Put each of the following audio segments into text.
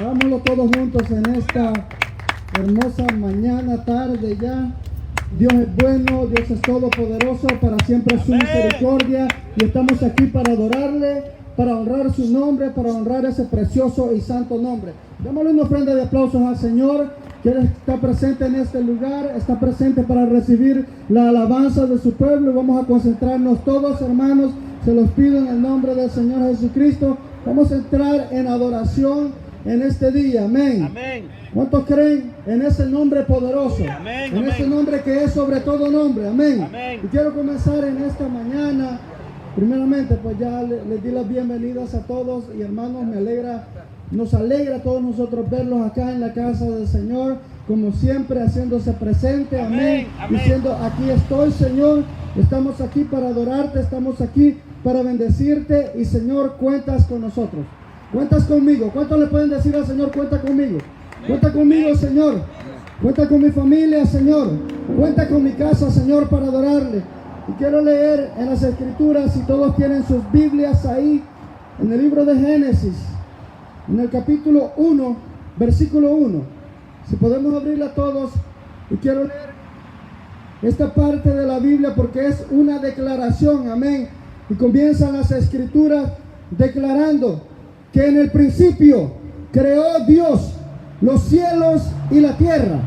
Hagámoslo todos juntos en esta hermosa mañana, tarde ya. Dios es bueno, Dios es todopoderoso, para siempre es su misericordia. Y estamos aquí para adorarle, para honrar su nombre, para honrar ese precioso y santo nombre. Démosle una ofrenda de aplausos al Señor, que Él está presente en este lugar, está presente para recibir la alabanza de su pueblo. Y vamos a concentrarnos todos, hermanos, se los pido en el nombre del Señor Jesucristo. Vamos a entrar en adoración en este día, amén. Amén. ¿Cuántos creen en ese nombre poderoso? Amén, En amén. ese nombre que es sobre todo nombre, amén. Amén. Y quiero comenzar en esta mañana. Primeramente, pues ya les di las bienvenidas a todos y hermanos, nos alegra a todos nosotros verlos acá en la casa del Señor, como siempre haciéndose presente, amén. Amén. Diciendo, aquí estoy, Señor, estamos aquí para adorarte, estamos aquí para bendecirte y Señor, cuentas con nosotros. Cuentas conmigo. ¿Cuántos le pueden decir al Señor, cuenta conmigo? Cuenta conmigo, Señor. Cuenta con mi familia, Señor. Cuenta con mi casa, Señor, para adorarle. Y quiero leer en las Escrituras, si todos tienen sus Biblias ahí, en el libro de Génesis, en el capítulo 1, versículo 1. Si podemos abrirla todos, y quiero leer esta parte de la Biblia porque es una declaración, amén. Y comienzan las Escrituras declarando que en el principio creó Dios los cielos y la tierra.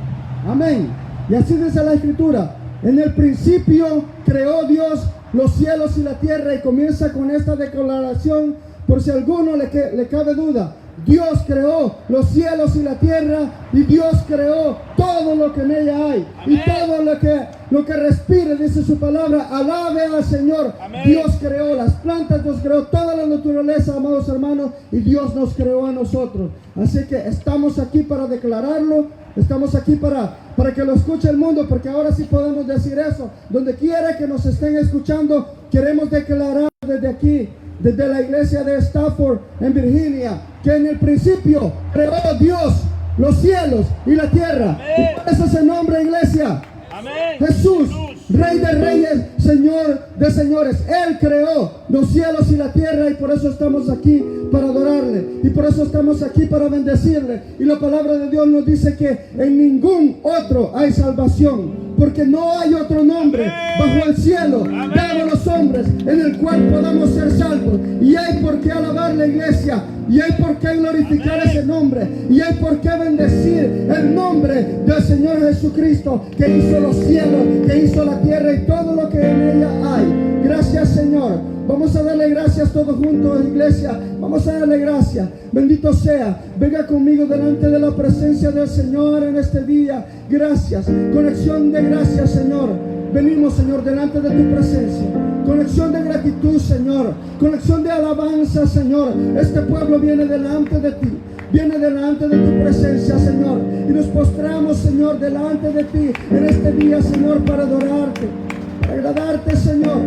Amén. Y así dice la Escritura. En el principio creó Dios los cielos y la tierra. Y comienza con esta declaración por si a alguno le cabe duda. Dios creó los cielos y la tierra y Dios creó todo lo que en ella hay. Amén. Y todo lo que respire, dice su palabra, alabe al Señor. Amén. Dios creó las plantas, Dios creó toda la naturaleza, amados hermanos, y Dios nos creó a nosotros. Así que estamos aquí para declararlo, estamos aquí para que lo escuche el mundo, porque ahora sí podemos decir eso. Donde quiera que nos estén escuchando, queremos declarar desde aquí, desde la iglesia de Stafford en Virginia, que en el principio creó Dios los cielos y la tierra. Amén. ¿Y cuál es ese nombre, iglesia? Amén. Jesús, Rey de reyes, Señor de señores. Él creó los cielos y la tierra y por eso estamos aquí para adorarle. Y por eso estamos aquí para bendecirle. Y la palabra de Dios nos dice que en ningún otro hay salvación. Porque no hay otro nombre bajo el cielo dado a los hombres en el cual podamos ser salvos. Y hay por qué alabar la iglesia. Y hay por qué glorificar ese nombre. Y hay por qué bendecir el nombre del Señor Jesucristo, que hizo los cielos, que hizo la tierra y todo lo que en ella hay. Gracias, Señor. Vamos a darle gracias todos juntos, iglesia. Vamos a darle gracias. Bendito sea. Venga conmigo delante de la presencia del Señor en este día. Gracias. Conexión de gracias, Señor. Venimos, Señor, delante de tu presencia. Conexión de gratitud, Señor. Conexión de alabanza, Señor. Este pueblo viene delante de ti. Viene delante de tu presencia, Señor. Y nos postramos, Señor, delante de ti en este día, Señor, para adorarte, para agradarte, Señor,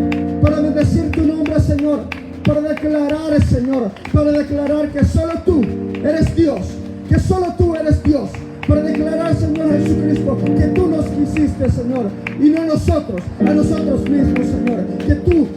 para bendecir tu nombre, Señor, para declarar, Señor, para declarar que solo tú eres Dios, que solo tú eres Dios. Para declarar, Señor Jesucristo, que tú nos quisiste, Señor, y no nosotros, a nosotros mismos, Señor. Que tú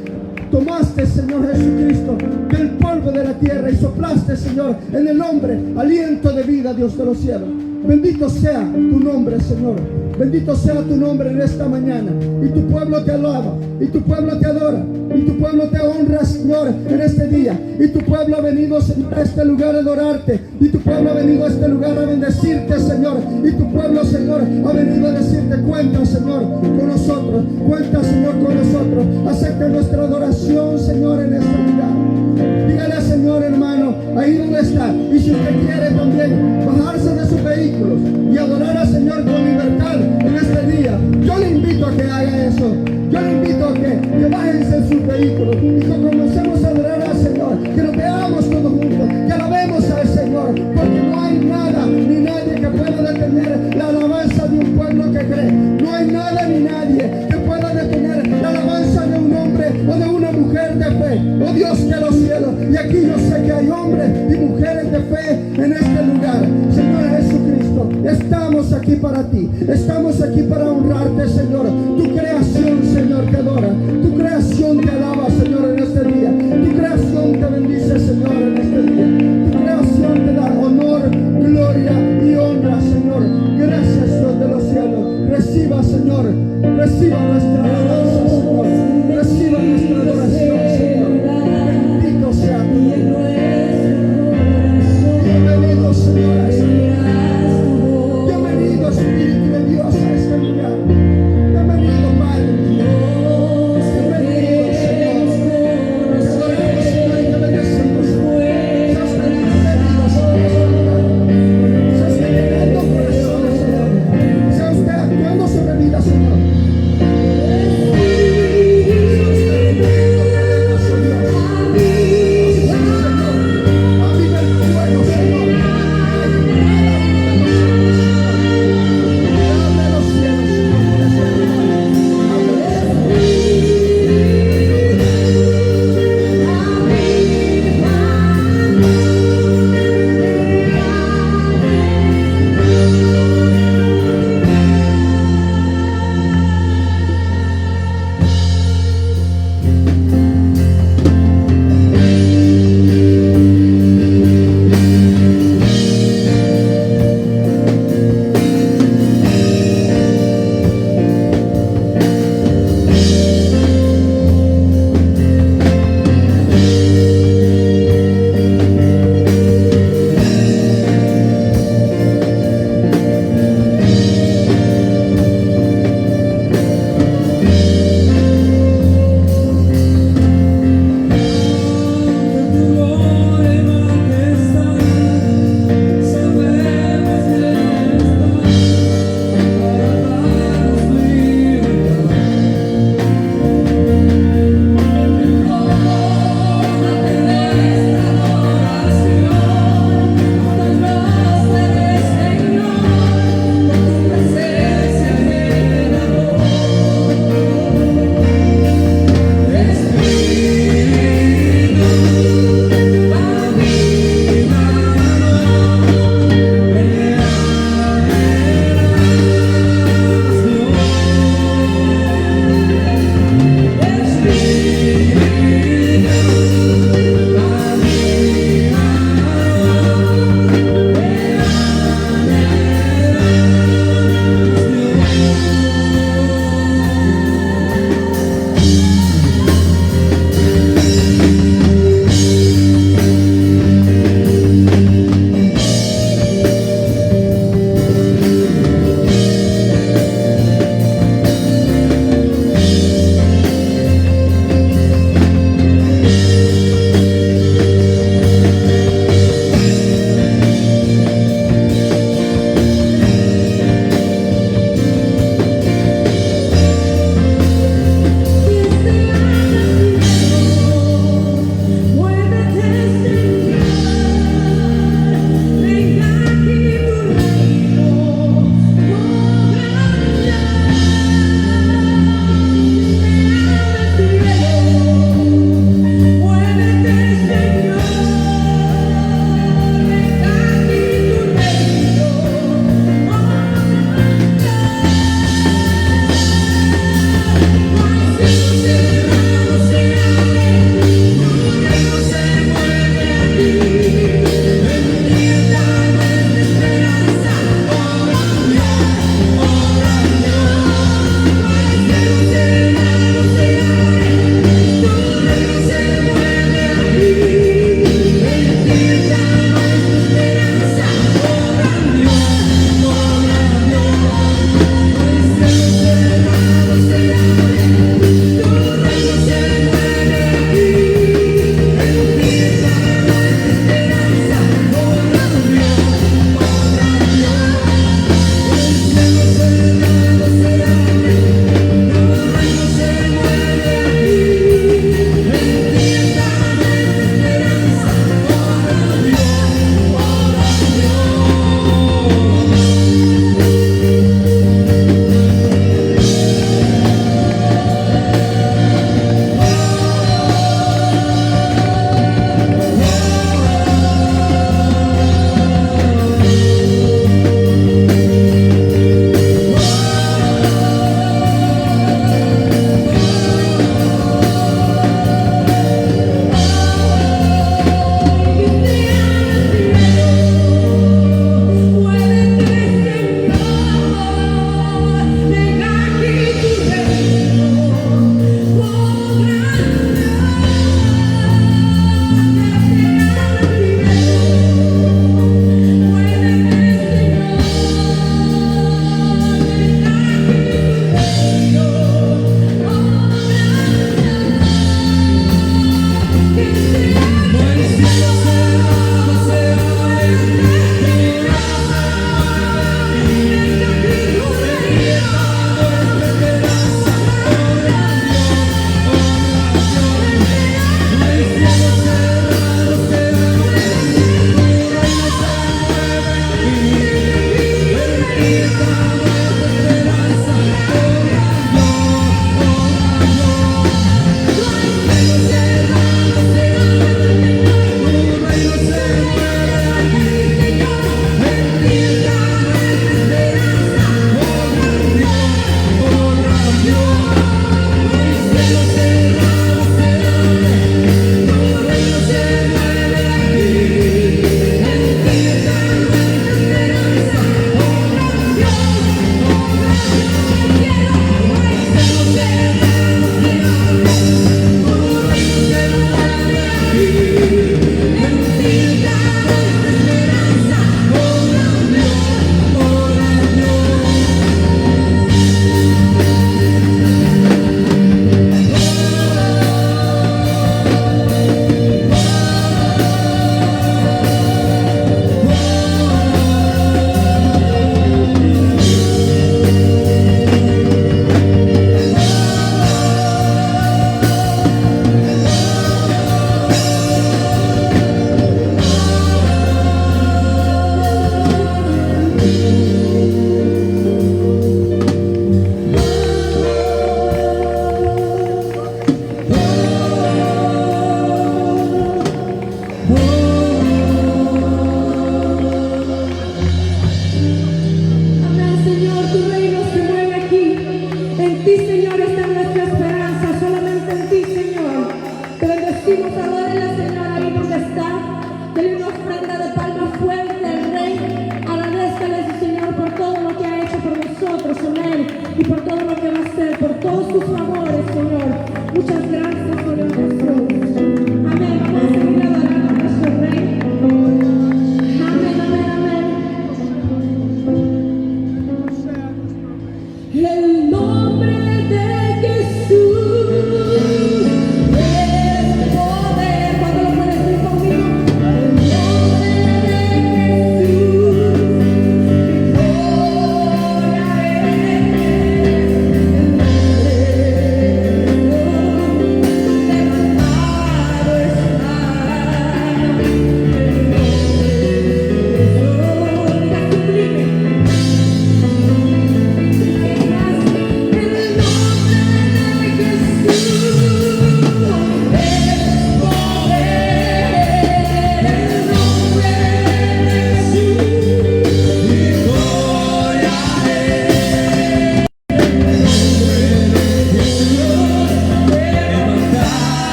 tomaste, Señor Jesucristo, del polvo de la tierra y soplaste, Señor, en el hombre aliento de vida, Dios de los cielos. Bendito sea tu nombre, Señor. Bendito sea tu nombre en esta mañana. Y tu pueblo te alaba, y tu pueblo te adora, y tu pueblo te honra, Señor, en este día. Y tu pueblo ha venido, Señor, a este lugar a adorarte. Y tu pueblo ha venido a este lugar a bendecirte, Señor. Y tu pueblo, Señor, ha venido a decirte, cuenta, Señor, con nosotros. Cuenta, Señor, con nosotros. Acepta nuestra adoración, Señor, en este lugar. Dígale al Señor, hermano, ahí donde está. Y si usted quiere también bajarse de sus vehículos y adorar al Señor con libertad en este día, yo le invito a que haga eso. Yo le invito a que bájense en sus vehículos y que comencemos a adorar al Señor, que nos veamos todos juntos, que alabemos al Señor, porque no hay nada ni nadie que pueda detener la alabanza de un pueblo que cree. No hay nada ni nadie que pueda detener la alabanza de un hombre o de una mujer de fe. Oh Dios de los cielos, y aquí yo sé que hay hombres y mujeres de fe en este lugar. Señor Jesucristo, estamos aquí para ti, estamos aquí para honrarte, Señor. Tu creación, Señor, te adora, tu creación te alaba, Señor, en este día, tu creación te bendice, Señor, en este día, tu creación te da honor, reciba, Señor, reciba nuestra alabanza, Señor, reciba nuestra adoración, Señor. Bendito sea tu nombre. Bienvenido, Señor, a este lugar. Bienvenido, Espíritu de Dios, a este lugar. Bienvenido, Padre. Bienvenido, Señor. Te adoramos, Señor, y te bendecimos, Señor. Seas bienvenido, Señor. Seas llenando corazones, Señor. Sea usted actuando sobre vida, Señor.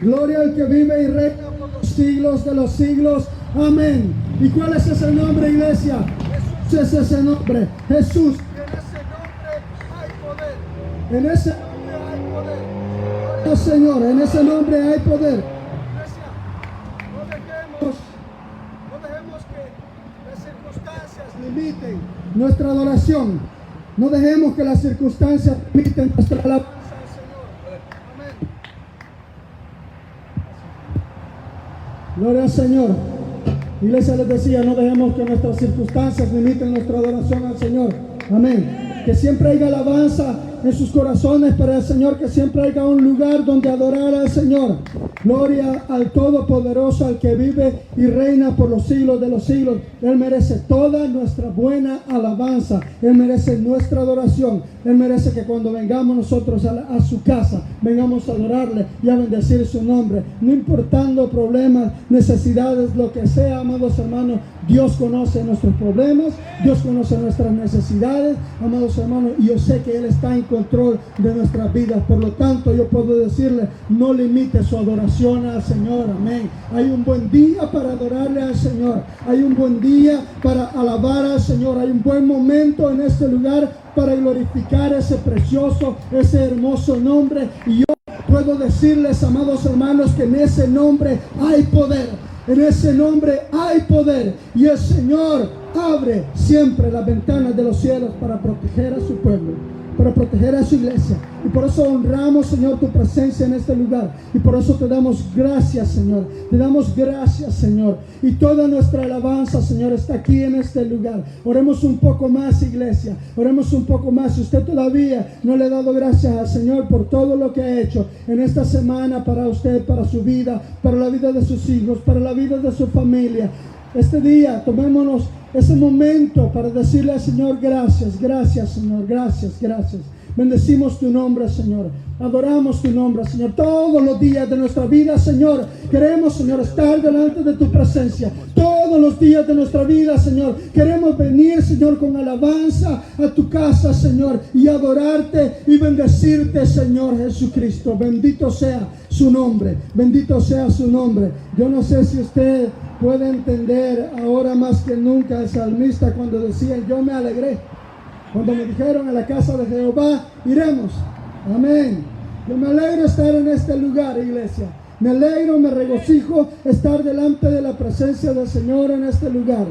Gloria al que vive y reina por los siglos de los siglos. Amén. ¿Y cuál es ese nombre, iglesia? Jesús es ese nombre. Jesús. En ese nombre hay poder. Oh, Señor, en ese nombre hay poder. Iglesia, no dejemos que las circunstancias limiten nuestra adoración. No dejemos que las circunstancias limiten nuestra alabanza al Señor. Amén. Gloria al Señor. Iglesia, les decía, no dejemos que nuestras circunstancias limiten nuestra adoración al Señor. Amén. Que siempre haya alabanza en sus corazones para el Señor, que siempre haya un lugar donde adorar al Señor. Gloria al Todopoderoso, al que vive y reina por los siglos de los siglos. Él merece toda nuestra buena alabanza. Él merece nuestra adoración. Él merece que cuando vengamos nosotros a su casa, vengamos a adorarle y a bendecir su nombre. No importando problemas, necesidades, lo que sea, amados hermanos, Dios conoce nuestros problemas, Dios conoce nuestras necesidades, amados hermanos, y yo sé que Él está en control de nuestras vidas. Por lo tanto, yo puedo decirle, no limite su adoración al Señor. Amén. Hay un buen día para adorarle al Señor. Hay un buen día para alabar al Señor. Hay un buen momento en este lugar para glorificar ese precioso, ese hermoso nombre. Y yo puedo decirles, amados hermanos, que en ese nombre hay poder. En ese nombre hay poder. Y el Señor abre siempre las ventanas de los cielos para proteger a su pueblo, para proteger a su iglesia. Y por eso honramos, Señor, tu presencia en este lugar. Y por eso te damos gracias, Señor. Te damos gracias, Señor. Y toda nuestra alabanza, Señor, está aquí en este lugar. Oremos un poco más, iglesia. Oremos un poco más. Si usted todavía no le ha dado gracias al Señor por todo lo que ha hecho en esta semana para usted, para su vida, para la vida de sus hijos, para la vida de su familia, este día tomémonos ese momento para decirle al Señor gracias, gracias, Señor, gracias, gracias. Bendecimos tu nombre, Señor. Adoramos tu nombre, Señor. Todos los días de nuestra vida, Señor, queremos, Señor, estar delante de tu presencia. Todos los días de nuestra vida, Señor, queremos venir, Señor, con alabanza a tu casa, Señor, y adorarte y bendecirte, Señor Jesucristo. Bendito sea su nombre. Bendito sea su nombre. Yo no sé si usted puede entender ahora más que nunca el salmista cuando decía, yo me alegré cuando me dijeron, a la casa de Jehová iremos. Amén. Yo me alegro estar en este lugar, iglesia. Me alegro, me regocijo estar delante de la presencia del Señor en este lugar.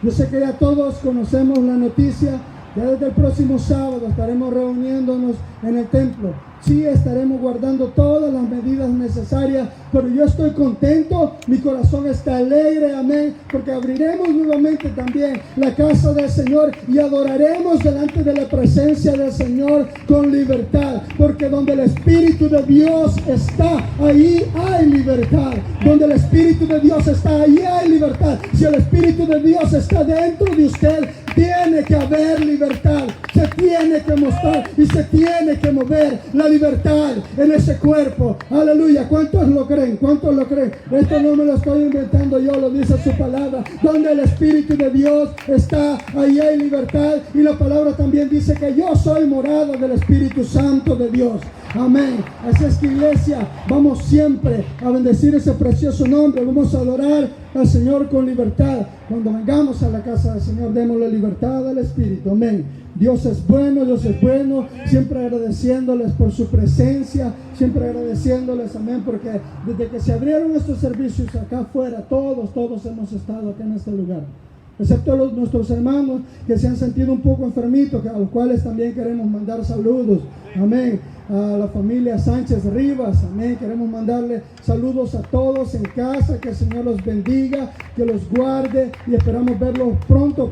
Yo sé que ya todos conocemos la noticia. Ya desde el próximo sábado estaremos reuniéndonos en el templo. Sí, estaremos guardando todas las medidas necesarias, pero yo estoy contento, mi corazón está alegre, amén, porque abriremos nuevamente también la casa del Señor y adoraremos delante de la presencia del Señor con libertad, porque donde el Espíritu de Dios está, ahí hay libertad. Donde el Espíritu de Dios está, ahí hay libertad. Si el Espíritu de Dios está dentro de usted, tiene que haber libertad, se tiene que mostrar y se tiene que mover la libertad en ese cuerpo. Aleluya. ¿Cuántos lo creen? ¿Cuántos lo creen? Esto no me lo estoy inventando yo, lo dice su palabra. Donde el Espíritu de Dios está, ahí hay libertad. Y la palabra también dice que yo soy morada del Espíritu Santo de Dios. Amén. Así es que, iglesia, vamos siempre a bendecir ese precioso nombre. Vamos a adorar al Señor con libertad. Cuando vengamos a la casa del Señor, démosle libertad al Espíritu. Amén. Dios es bueno, Dios es bueno. Siempre agradeciéndoles por su presencia, siempre agradeciéndoles, amén, porque desde que se abrieron estos servicios acá afuera, todos hemos estado acá en este lugar, excepto nuestros hermanos que se han sentido un poco enfermitos, a los cuales también queremos mandar saludos, amén, a la familia Sánchez Rivas, amén, queremos mandarle saludos a todos en casa, que el Señor los bendiga, que los guarde y esperamos verlos pronto.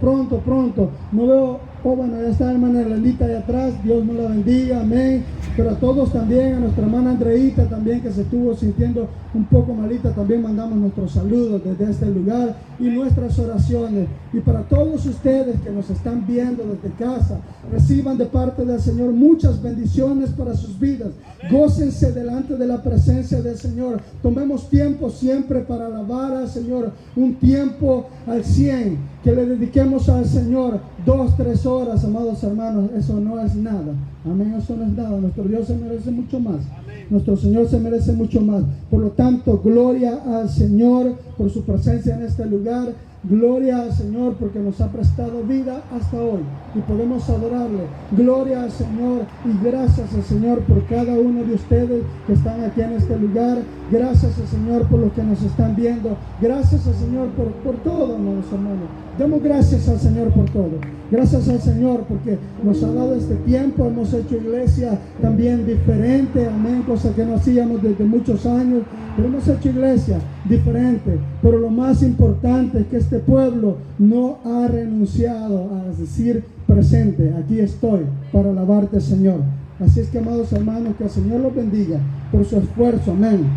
No veo, bueno, ya está la hermana Elenita allá atrás, Dios nos la bendiga, amén, pero a todos también, a nuestra hermana Andreita también, que se estuvo sintiendo un poco malita, también mandamos nuestros saludos desde este lugar y nuestras oraciones. Y para todos ustedes que nos están viendo desde casa, reciban de parte del Señor muchas bendiciones para sus vidas. Gócense delante de la presencia del Señor. Tomemos tiempo siempre para alabar al Señor, un tiempo al 100. que le dediquemos al Señor 2, 3 horas, amados hermanos, eso no es nada. Amén, eso no es nada. Nuestro Dios se merece mucho más. Nuestro Señor se merece mucho más. Por lo tanto, gloria al Señor por su presencia en este lugar. Gloria al Señor porque nos ha prestado vida hasta hoy y podemos adorarle. Gloria al Señor y gracias al Señor por cada uno de ustedes que están aquí en este lugar. Gracias al Señor por los que nos están viendo. Gracias al Señor por todo, amados hermanos. Demos gracias al Señor por todo. Gracias al Señor porque nos ha dado este tiempo. Hemos hecho iglesia también diferente. Amén. Cosa que no hacíamos desde muchos años. Pero hemos hecho iglesia diferente. Pero lo más importante es que este pueblo no ha renunciado a decir presente. Aquí estoy para alabarte, Señor. Así es que, amados hermanos, que el Señor los bendiga por su esfuerzo. Amén.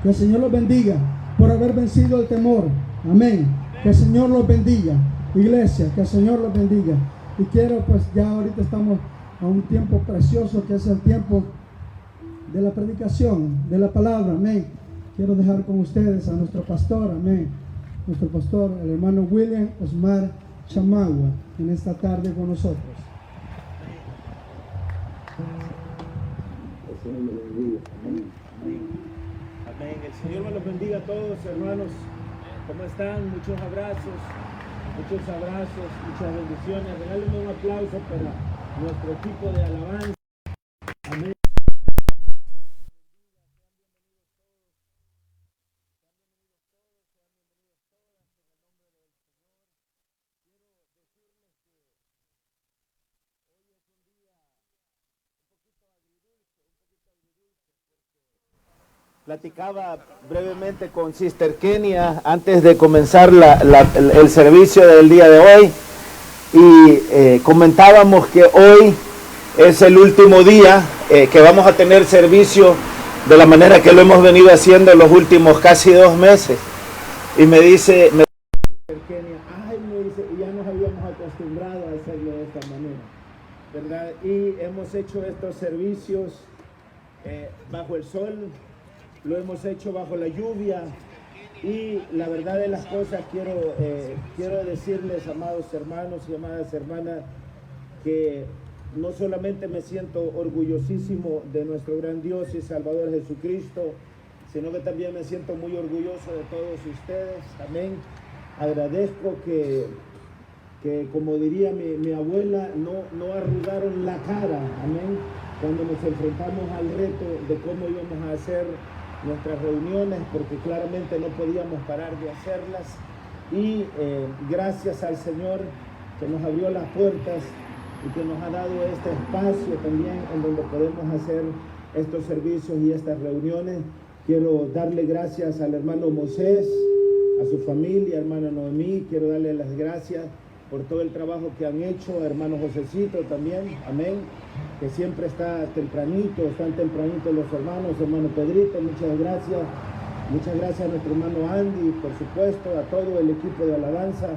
Que el Señor los bendiga por haber vencido el temor. Amén. Que el Señor los bendiga, iglesia, que el Señor los bendiga. Y quiero, pues ya ahorita estamos a un tiempo precioso que es el tiempo de la predicación, de la palabra. Amén. Quiero dejar con ustedes a nuestro pastor, amén. Nuestro pastor, el hermano William Osmar Chamagua, en esta tarde con nosotros. Amén. El Señor me los bendiga a todos, hermanos. ¿Cómo están? Muchos abrazos, muchas bendiciones. Regálenme un aplauso para nuestro equipo de alabanza. Amén. Platicaba brevemente con Sister Kenia antes de comenzar el servicio del día de hoy y comentábamos que hoy es el último día que vamos a tener servicio de la manera que lo hemos venido haciendo los últimos casi 2 meses. Y me dice Sister Kenia, me dice, y ya nos habíamos acostumbrado a hacerlo de esta manera, ¿verdad? Y hemos hecho estos servicios bajo el sol. Lo hemos hecho bajo la lluvia y la verdad de las cosas quiero decirles, amados hermanos y amadas hermanas, que no solamente me siento orgullosísimo de nuestro gran Dios y Salvador Jesucristo, sino que también me siento muy orgulloso de todos ustedes. Amén. Agradezco que como diría mi abuela, no arrugaron la cara, amén, cuando nos enfrentamos al reto de cómo íbamos a hacer nuestras reuniones, porque claramente no podíamos parar de hacerlas. Y gracias al Señor que nos abrió las puertas y que nos ha dado este espacio también en donde podemos hacer estos servicios y estas reuniones. Quiero darle gracias al hermano Moisés, a su familia, hermana Noemí. Quiero darle las gracias por todo el trabajo que han hecho, hermano Josecito también, amén, que siempre están tempranito los hermanos, hermano Pedrito, muchas gracias a nuestro hermano Andy, por supuesto, a todo el equipo de alabanza,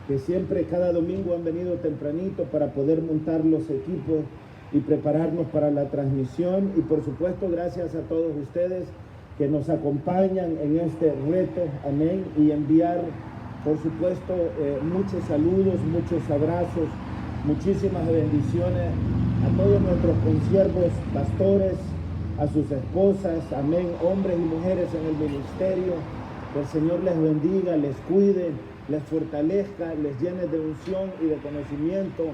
que siempre cada domingo han venido tempranito para poder montar los equipos y prepararnos para la transmisión, y por supuesto gracias a todos ustedes que nos acompañan en este reto, amén, y enviar por supuesto, muchos saludos, muchos abrazos, muchísimas bendiciones a todos nuestros consiervos, pastores, a sus esposas, amén, hombres y mujeres en el ministerio. Que el Señor les bendiga, les cuide, les fortalezca, les llene de unción y de conocimiento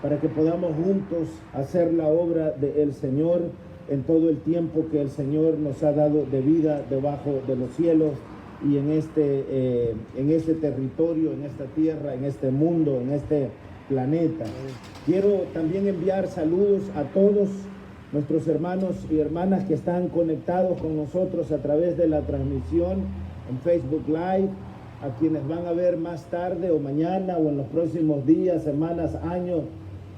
para que podamos juntos hacer la obra del Señor en todo el tiempo que el Señor nos ha dado de vida debajo de los cielos y en este territorio, en esta tierra, en este mundo, en este planeta. Quiero también enviar saludos a todos nuestros hermanos y hermanas que están conectados con nosotros a través de la transmisión en Facebook Live, a quienes van a ver más tarde o mañana o en los próximos días, semanas, años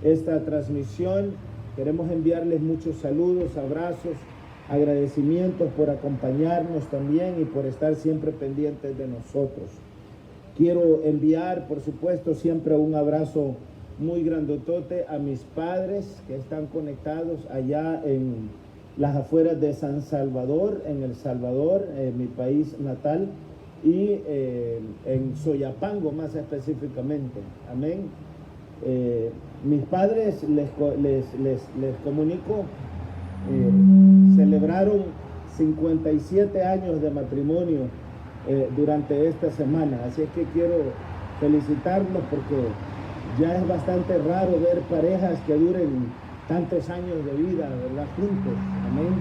esta transmisión. Queremos enviarles muchos saludos, abrazos, agradecimientos por acompañarnos también y por estar siempre pendientes de nosotros. Quiero enviar, por supuesto, siempre un abrazo muy grandotote a mis padres que están conectados allá en las afueras de San Salvador, en El Salvador, mi país natal. y en Soyapango más específicamente. Amén. Mis padres, les comunico, celebraron 57 años de matrimonio durante esta semana, así es que quiero felicitarlos porque ya es bastante raro ver parejas que duren tantos años de vida, ¿verdad? Juntos, amén.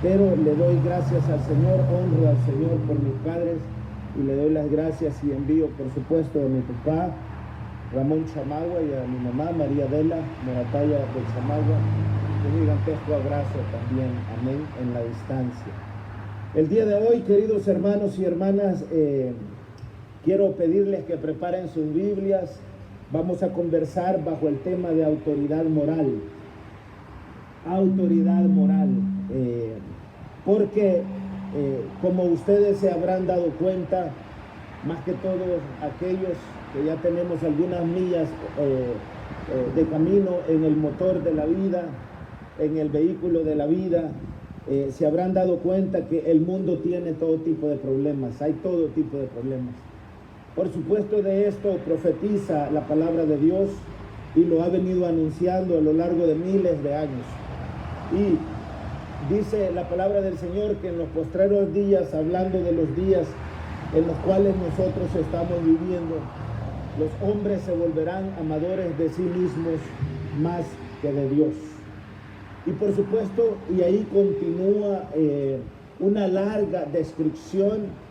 Pero le doy gracias al Señor, honro al Señor por mis padres y le doy las gracias y envío, por supuesto, a mi papá Ramón Chamagua y a mi mamá María Adela Morataya de Chamagua, un gigantesco abrazo también, amén, en la distancia. El día de hoy, queridos hermanos y hermanas, quiero pedirles que preparen sus Biblias. Vamos a conversar bajo el tema de autoridad moral. Autoridad moral. Porque, como ustedes se habrán dado cuenta, más que todos aquellos que ya tenemos algunas millas de camino en el motor de la vida, en el vehículo de la vida, se habrán dado cuenta que el mundo tiene todo tipo de problemas, hay todo tipo de problemas. Por supuesto, de esto profetiza la palabra de Dios y lo ha venido anunciando a lo largo de miles de años. Y dice la palabra del Señor que en los postreros días, hablando de los días en los cuales nosotros estamos viviendo, los hombres se volverán amadores de sí mismos más que de Dios. Y por supuesto, y ahí continúa una larga descripción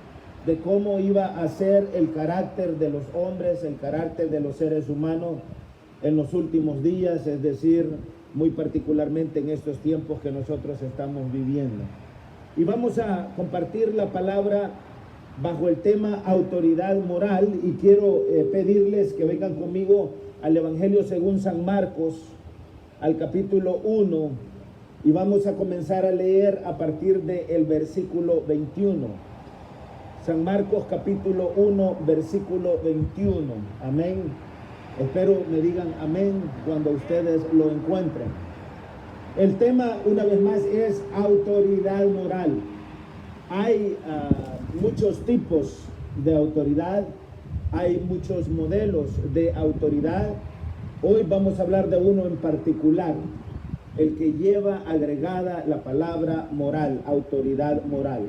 de cómo iba a ser el carácter de los hombres, el carácter de los seres humanos en los últimos días, es decir, muy particularmente en estos tiempos que nosotros estamos viviendo. Y vamos a compartir la palabra bajo el tema autoridad moral, y quiero pedirles que vengan conmigo al Evangelio según San Marcos, al capítulo 1, y vamos a comenzar a leer a partir del versículo 21. San Marcos capítulo 1, versículo 21. Amén. Espero me digan amén cuando ustedes lo encuentren. El tema, una vez más, es autoridad moral. Hay muchos tipos de autoridad, hay muchos modelos de autoridad. Hoy vamos a hablar de uno en particular, el que lleva agregada la palabra moral, autoridad moral.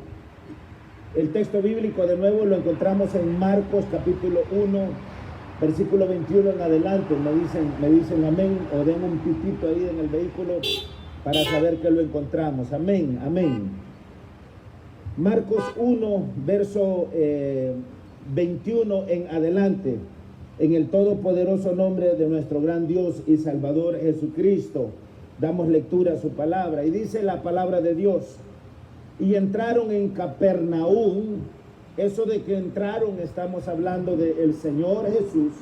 El texto bíblico de nuevo lo encontramos en Marcos capítulo 1, versículo 21 en adelante. Me dicen amén, o den un pitito ahí en el vehículo para saber que lo encontramos. Amén, amén. Marcos 1, verso 21 en adelante. En el todopoderoso nombre de nuestro gran Dios y Salvador Jesucristo, damos lectura a su palabra. Y dice la palabra de Dios: y entraron en Capernaum. Eso de que entraron, estamos hablando del Señor Jesús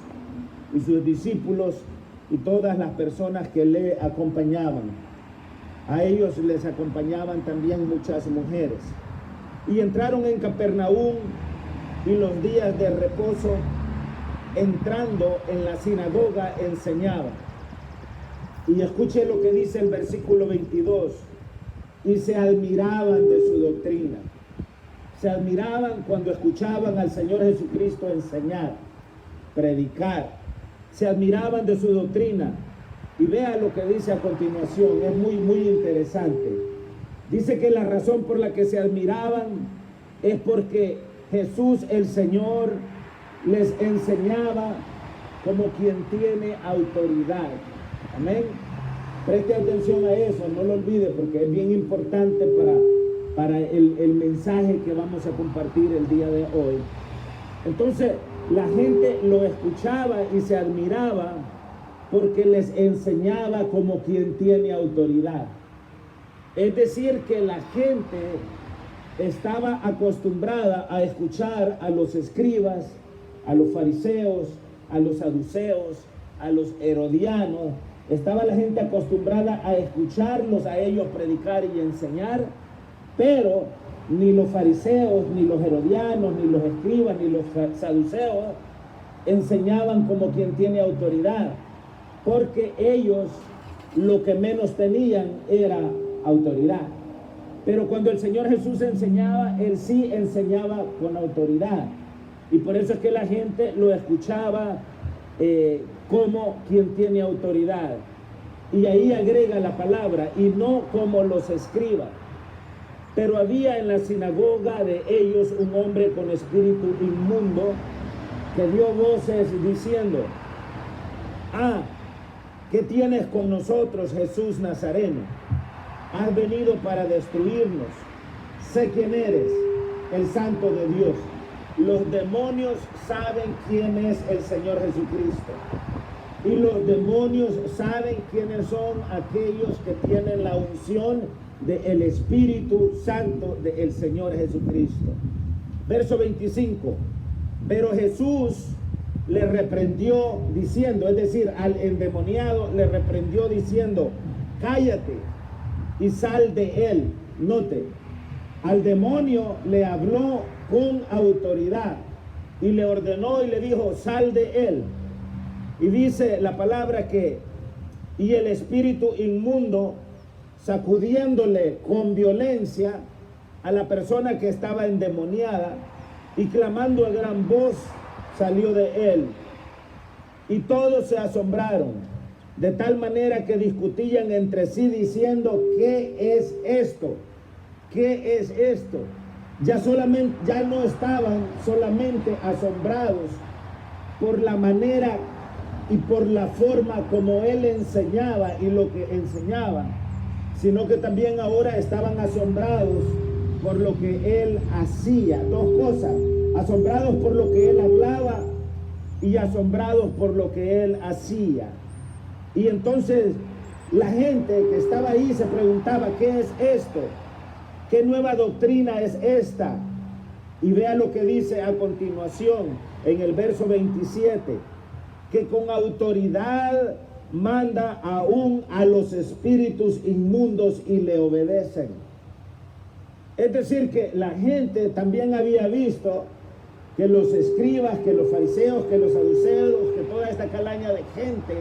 y sus discípulos y todas las personas que le acompañaban. A ellos les acompañaban también muchas mujeres. Y entraron en Capernaum, y los días de reposo, entrando en la sinagoga, enseñaba. Y escuche lo que dice el versículo 22. Y se admiraban de su doctrina. Se admiraban cuando escuchaban al Señor Jesucristo enseñar, predicar. Se admiraban de su doctrina. Y vea lo que dice a continuación, es muy, muy interesante. Dice que la razón por la que se admiraban es porque Jesús el Señor les enseñaba como quien tiene autoridad. Amén. Preste atención a eso, no lo olvide, porque es bien importante para el mensaje que vamos a compartir el día de hoy. Entonces, la gente lo escuchaba y se admiraba porque les enseñaba como quien tiene autoridad. Es decir, que la gente estaba acostumbrada a escuchar a los escribas, a los fariseos, a los saduceos, a los herodianos. Estaba la gente acostumbrada a escucharlos a ellos predicar y enseñar, pero ni los fariseos, ni los herodianos, ni los escribas, ni los saduceos enseñaban como quien tiene autoridad, porque ellos lo que menos tenían era autoridad. Pero cuando el Señor Jesús enseñaba, Él sí enseñaba con autoridad. Y por eso es que la gente lo escuchaba como quien tiene autoridad. Y ahí agrega la palabra, y no como los escribas. Pero había en la sinagoga de ellos un hombre con espíritu inmundo que dio voces diciendo: ah, ¿qué tienes con nosotros, Jesús Nazareno? Has venido para destruirnos. Sé quién eres, el Santo de Dios. Los demonios saben quién es el Señor Jesucristo. Y los demonios saben quiénes son aquellos que tienen la unción del Espíritu Santo del Señor Jesucristo. Verso 25. Pero Jesús le reprendió diciendo, es decir, al endemoniado le reprendió diciendo: cállate y sal de él. Note, al demonio le habló con autoridad y le ordenó y le dijo: sal de él. Y dice la palabra que, y el espíritu inmundo, sacudiéndole con violencia a la persona que estaba endemoniada y clamando a gran voz, salió de él. Y todos se asombraron, de tal manera que discutían entre sí diciendo: ¿qué es esto? ¿Qué es esto? Ya no estaban solamente asombrados por la manera y por la forma como él enseñaba y lo que enseñaba, sino que también ahora estaban asombrados por lo que él hacía. Dos cosas: asombrados por lo que él hablaba y asombrados por lo que él hacía. Y entonces la gente que estaba ahí se preguntaba: ¿qué es esto? ¿Qué nueva doctrina es esta? Y vea lo que dice a continuación en el verso 27, que con autoridad manda aún a los espíritus inmundos y le obedecen. Es decir, que la gente también había visto que los escribas, que los fariseos, que los saduceos, que toda esta calaña de gente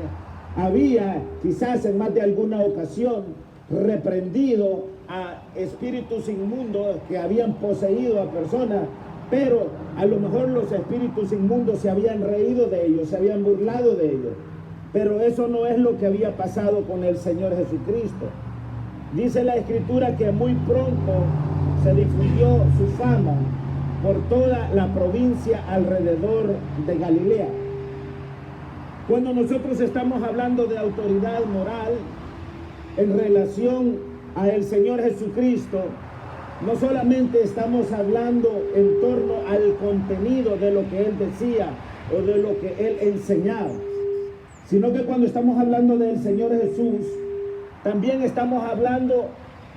había, quizás en más de alguna ocasión, reprendido a espíritus inmundos que habían poseído a personas, pero a lo mejor los espíritus inmundos se habían reído de ellos, se habían burlado de ellos. Pero eso no es lo que había pasado con el Señor Jesucristo. Dice la Escritura que muy pronto se difundió su fama por toda la provincia alrededor de Galilea. Cuando nosotros estamos hablando de autoridad moral en relación al Señor Jesucristo, no solamente estamos hablando en torno al contenido de lo que Él decía o de lo que Él enseñaba, sino que cuando estamos hablando del Señor Jesús, también estamos hablando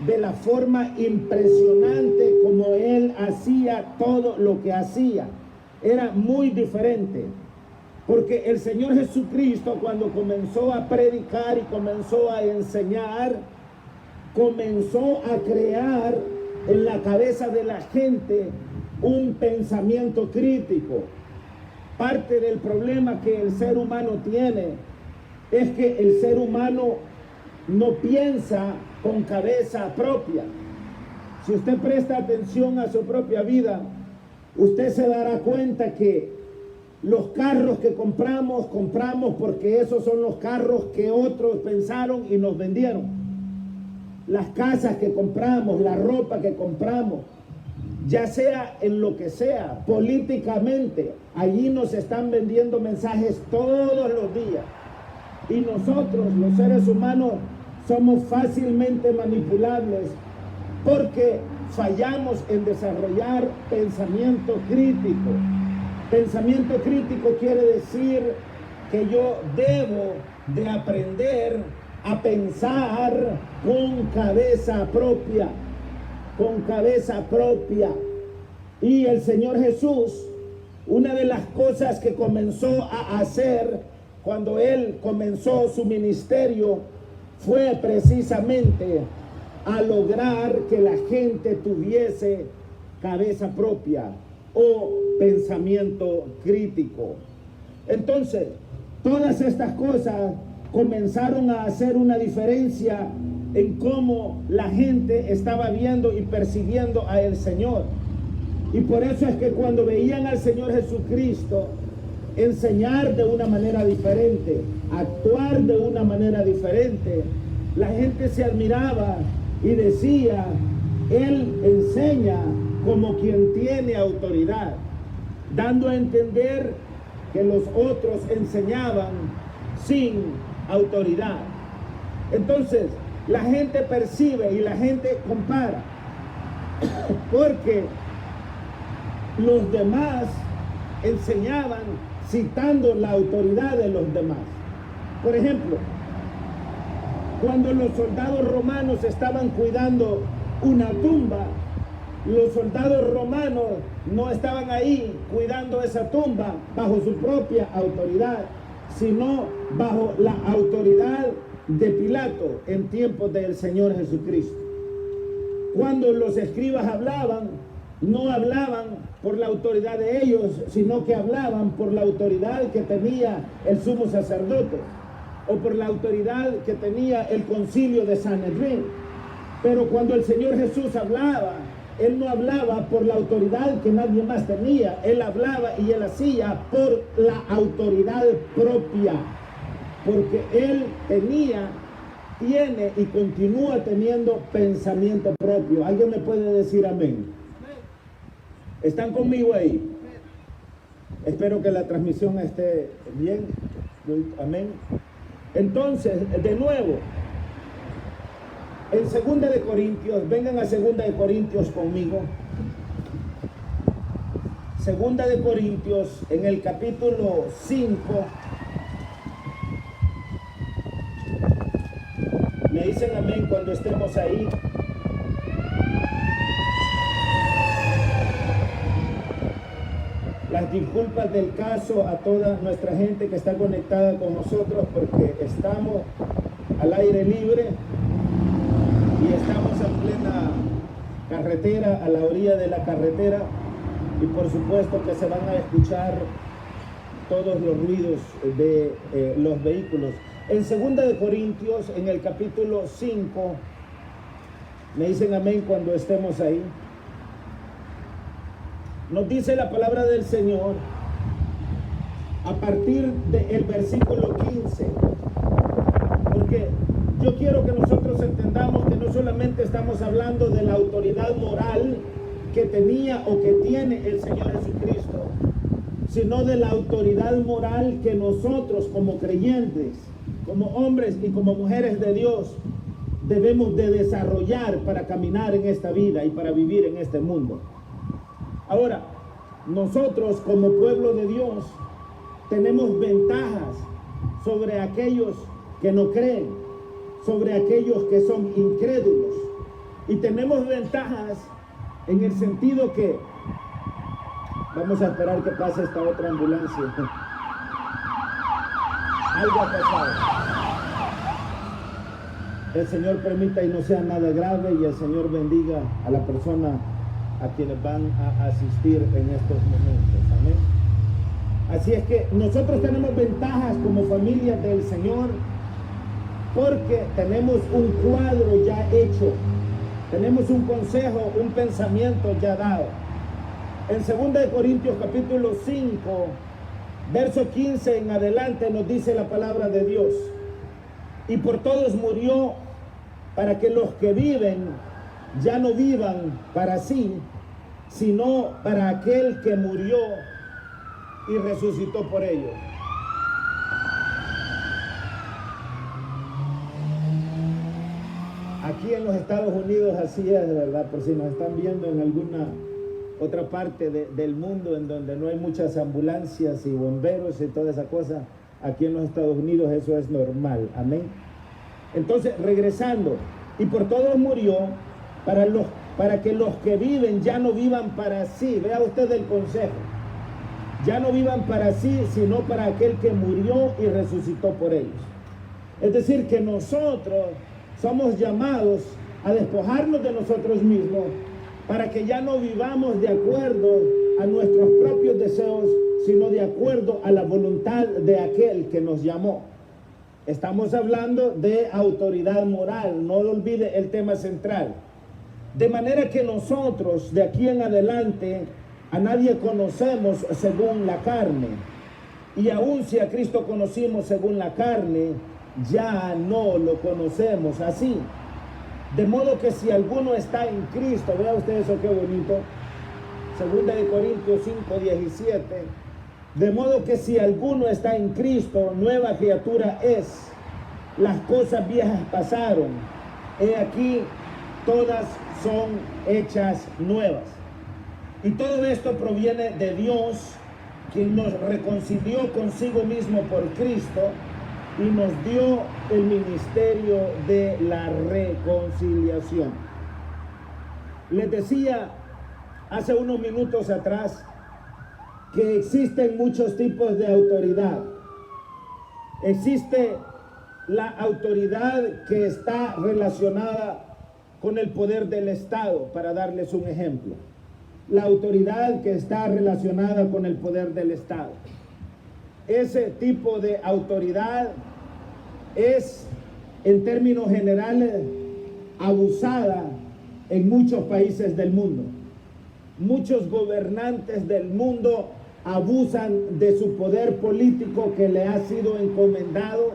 de la forma impresionante como Él hacía todo lo que hacía. Era muy diferente, porque el Señor Jesucristo, cuando comenzó a predicar y comenzó a enseñar, comenzó a crear en la cabeza de la gente un pensamiento crítico. Parte del problema que el ser humano tiene es que el ser humano no piensa con cabeza propia. Si usted presta atención a su propia vida, usted se dará cuenta que los carros que compramos porque esos son los carros que otros pensaron y nos vendieron. Las casas que compramos, la ropa que compramos, ya sea en lo que sea, políticamente, allí nos están vendiendo mensajes todos los días. Y nosotros, los seres humanos, somos fácilmente manipulables porque fallamos en desarrollar pensamiento crítico. Pensamiento crítico quiere decir que yo debo de aprender a pensar con cabeza propia, Y el Señor Jesús, una de las cosas que comenzó a hacer cuando Él comenzó su ministerio fue precisamente a lograr que la gente tuviese cabeza propia o pensamiento crítico. Entonces, todas estas cosas comenzaron a hacer una diferencia en cómo la gente estaba viendo y persiguiendo a el Señor. Y por eso es que cuando veían al Señor Jesucristo enseñar de una manera diferente, actuar de una manera diferente, la gente se admiraba y decía, Él enseña como quien tiene autoridad, dando a entender que los otros enseñaban sin autoridad. Entonces, la gente percibe y la gente compara, porque los demás enseñaban citando la autoridad de los demás. Por ejemplo, cuando los soldados romanos estaban cuidando una tumba, los soldados romanos no estaban ahí cuidando esa tumba bajo su propia autoridad, sino bajo la autoridad de Pilato en tiempos del Señor Jesucristo. Cuando los escribas hablaban, no hablaban por la autoridad de ellos, sino que hablaban por la autoridad que tenía el sumo sacerdote o por la autoridad que tenía el concilio de Sanedrín. Pero cuando el Señor Jesús hablaba, Él no hablaba por la autoridad que nadie más tenía. Él hablaba y Él hacía por la autoridad propia, porque Él tiene y continúa teniendo pensamiento propio. ¿Alguien me puede decir amén? ¿Están conmigo ahí? Espero que la transmisión esté bien. Amén. Entonces, de nuevo, en 2 de Corintios, vengan a 2 de Corintios conmigo. 2 de Corintios, en el capítulo 5. Me dicen amén cuando estemos ahí. Las disculpas del caso a toda nuestra gente que está conectada con nosotros, porque estamos al aire libre y estamos en plena carretera, a la orilla de la carretera, y por supuesto que se van a escuchar todos los ruidos de los vehículos. En 2 de Corintios, en el capítulo 5, me dicen amén cuando estemos ahí. Nos dice la palabra del Señor a partir del versículo 15, porque yo quiero que nosotros entendamos que no solamente estamos hablando de la autoridad moral que tenía o que tiene el Señor Jesucristo, sino de la autoridad moral que nosotros como creyentes, como hombres y como mujeres de Dios, debemos de desarrollar para caminar en esta vida y para vivir en este mundo. Ahora, nosotros como pueblo de Dios tenemos ventajas sobre aquellos que no creen, sobre aquellos que son incrédulos. Y tenemos ventajas en el sentido que, vamos a esperar que pase esta otra ambulancia. Algo ha pasado. El Señor permita y no sea nada grave, y el Señor bendiga a la persona a quienes van a asistir en estos momentos. Amén. Así es que nosotros tenemos ventajas como familia del Señor, porque tenemos un cuadro ya hecho, tenemos un consejo, un pensamiento ya dado. En 2 de Corintios capítulo 5, verso 15 en adelante, nos dice la palabra de Dios: y por todos murió, para que los que viven ya no vivan para sí, sino para aquel que murió y resucitó por ellos. Aquí en los Estados Unidos así es, ¿verdad? Por si nos están viendo en alguna otra parte del mundo en donde no hay muchas ambulancias y bomberos y toda esa cosa, aquí en los Estados Unidos eso es normal. Amén. Entonces, regresando, y por todos murió, para que los que viven ya no vivan para sí. Vea usted el consejo: ya no vivan para sí, sino para aquel que murió y resucitó por ellos. Es decir, que nosotros somos llamados a despojarnos de nosotros mismos, para que ya no vivamos de acuerdo a nuestros propios deseos, sino de acuerdo a la voluntad de aquel que nos llamó. Estamos hablando de autoridad moral, no olvide el tema central. De manera que nosotros de aquí en adelante a nadie conocemos según la carne. Y aun si a Cristo conocimos según la carne, ya no lo conocemos así. De modo que si alguno está en Cristo, vea usted eso qué bonito, 2 Corintios 5:17, de modo que si alguno está en Cristo, nueva criatura es. Las cosas viejas pasaron, he aquí, todas son hechas nuevas. Y todo esto proviene de Dios, quien nos reconcilió consigo mismo por Cristo y nos dio el ministerio de la reconciliación. Les decía hace unos minutos atrás que existen muchos tipos de autoridad. Existe la autoridad que está relacionada con el poder del Estado, para darles un ejemplo. La autoridad que está relacionada con el poder del Estado. Ese tipo de autoridad es, en términos generales, abusada en muchos países del mundo. Muchos gobernantes del mundo abusan de su poder político que le ha sido encomendado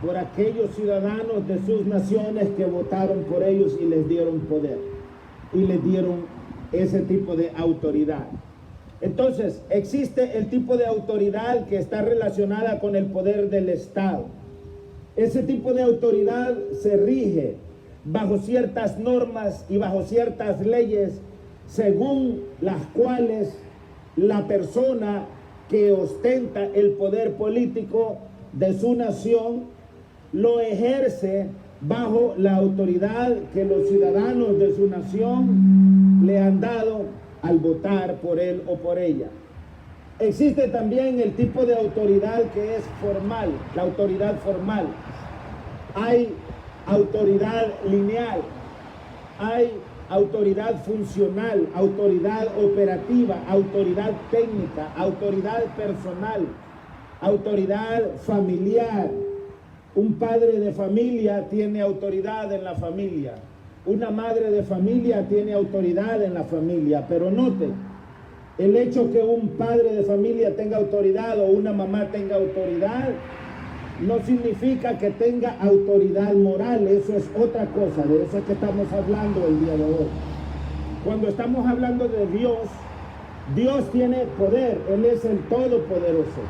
por aquellos ciudadanos de sus naciones que votaron por ellos y les dieron poder y les dieron ese tipo de autoridad. Entonces, existe el tipo de autoridad que está relacionada con el poder del Estado. Ese tipo de autoridad se rige bajo ciertas normas y bajo ciertas leyes, según las cuales la persona que ostenta el poder político de su nación lo ejerce bajo la autoridad que los ciudadanos de su nación le han dado al votar por él o por ella. Existe también el tipo de autoridad que es formal, la autoridad formal. Hay autoridad lineal, hay autoridad funcional, autoridad operativa, autoridad técnica, autoridad personal, autoridad familiar. Un padre de familia tiene autoridad en la familia. Una madre de familia tiene autoridad en la familia. Pero note, el hecho que un padre de familia tenga autoridad o una mamá tenga autoridad no significa que tenga autoridad moral. Eso es otra cosa. De eso es que estamos hablando el día de hoy. Cuando estamos hablando de Dios, Dios tiene poder. Él es el Todopoderoso.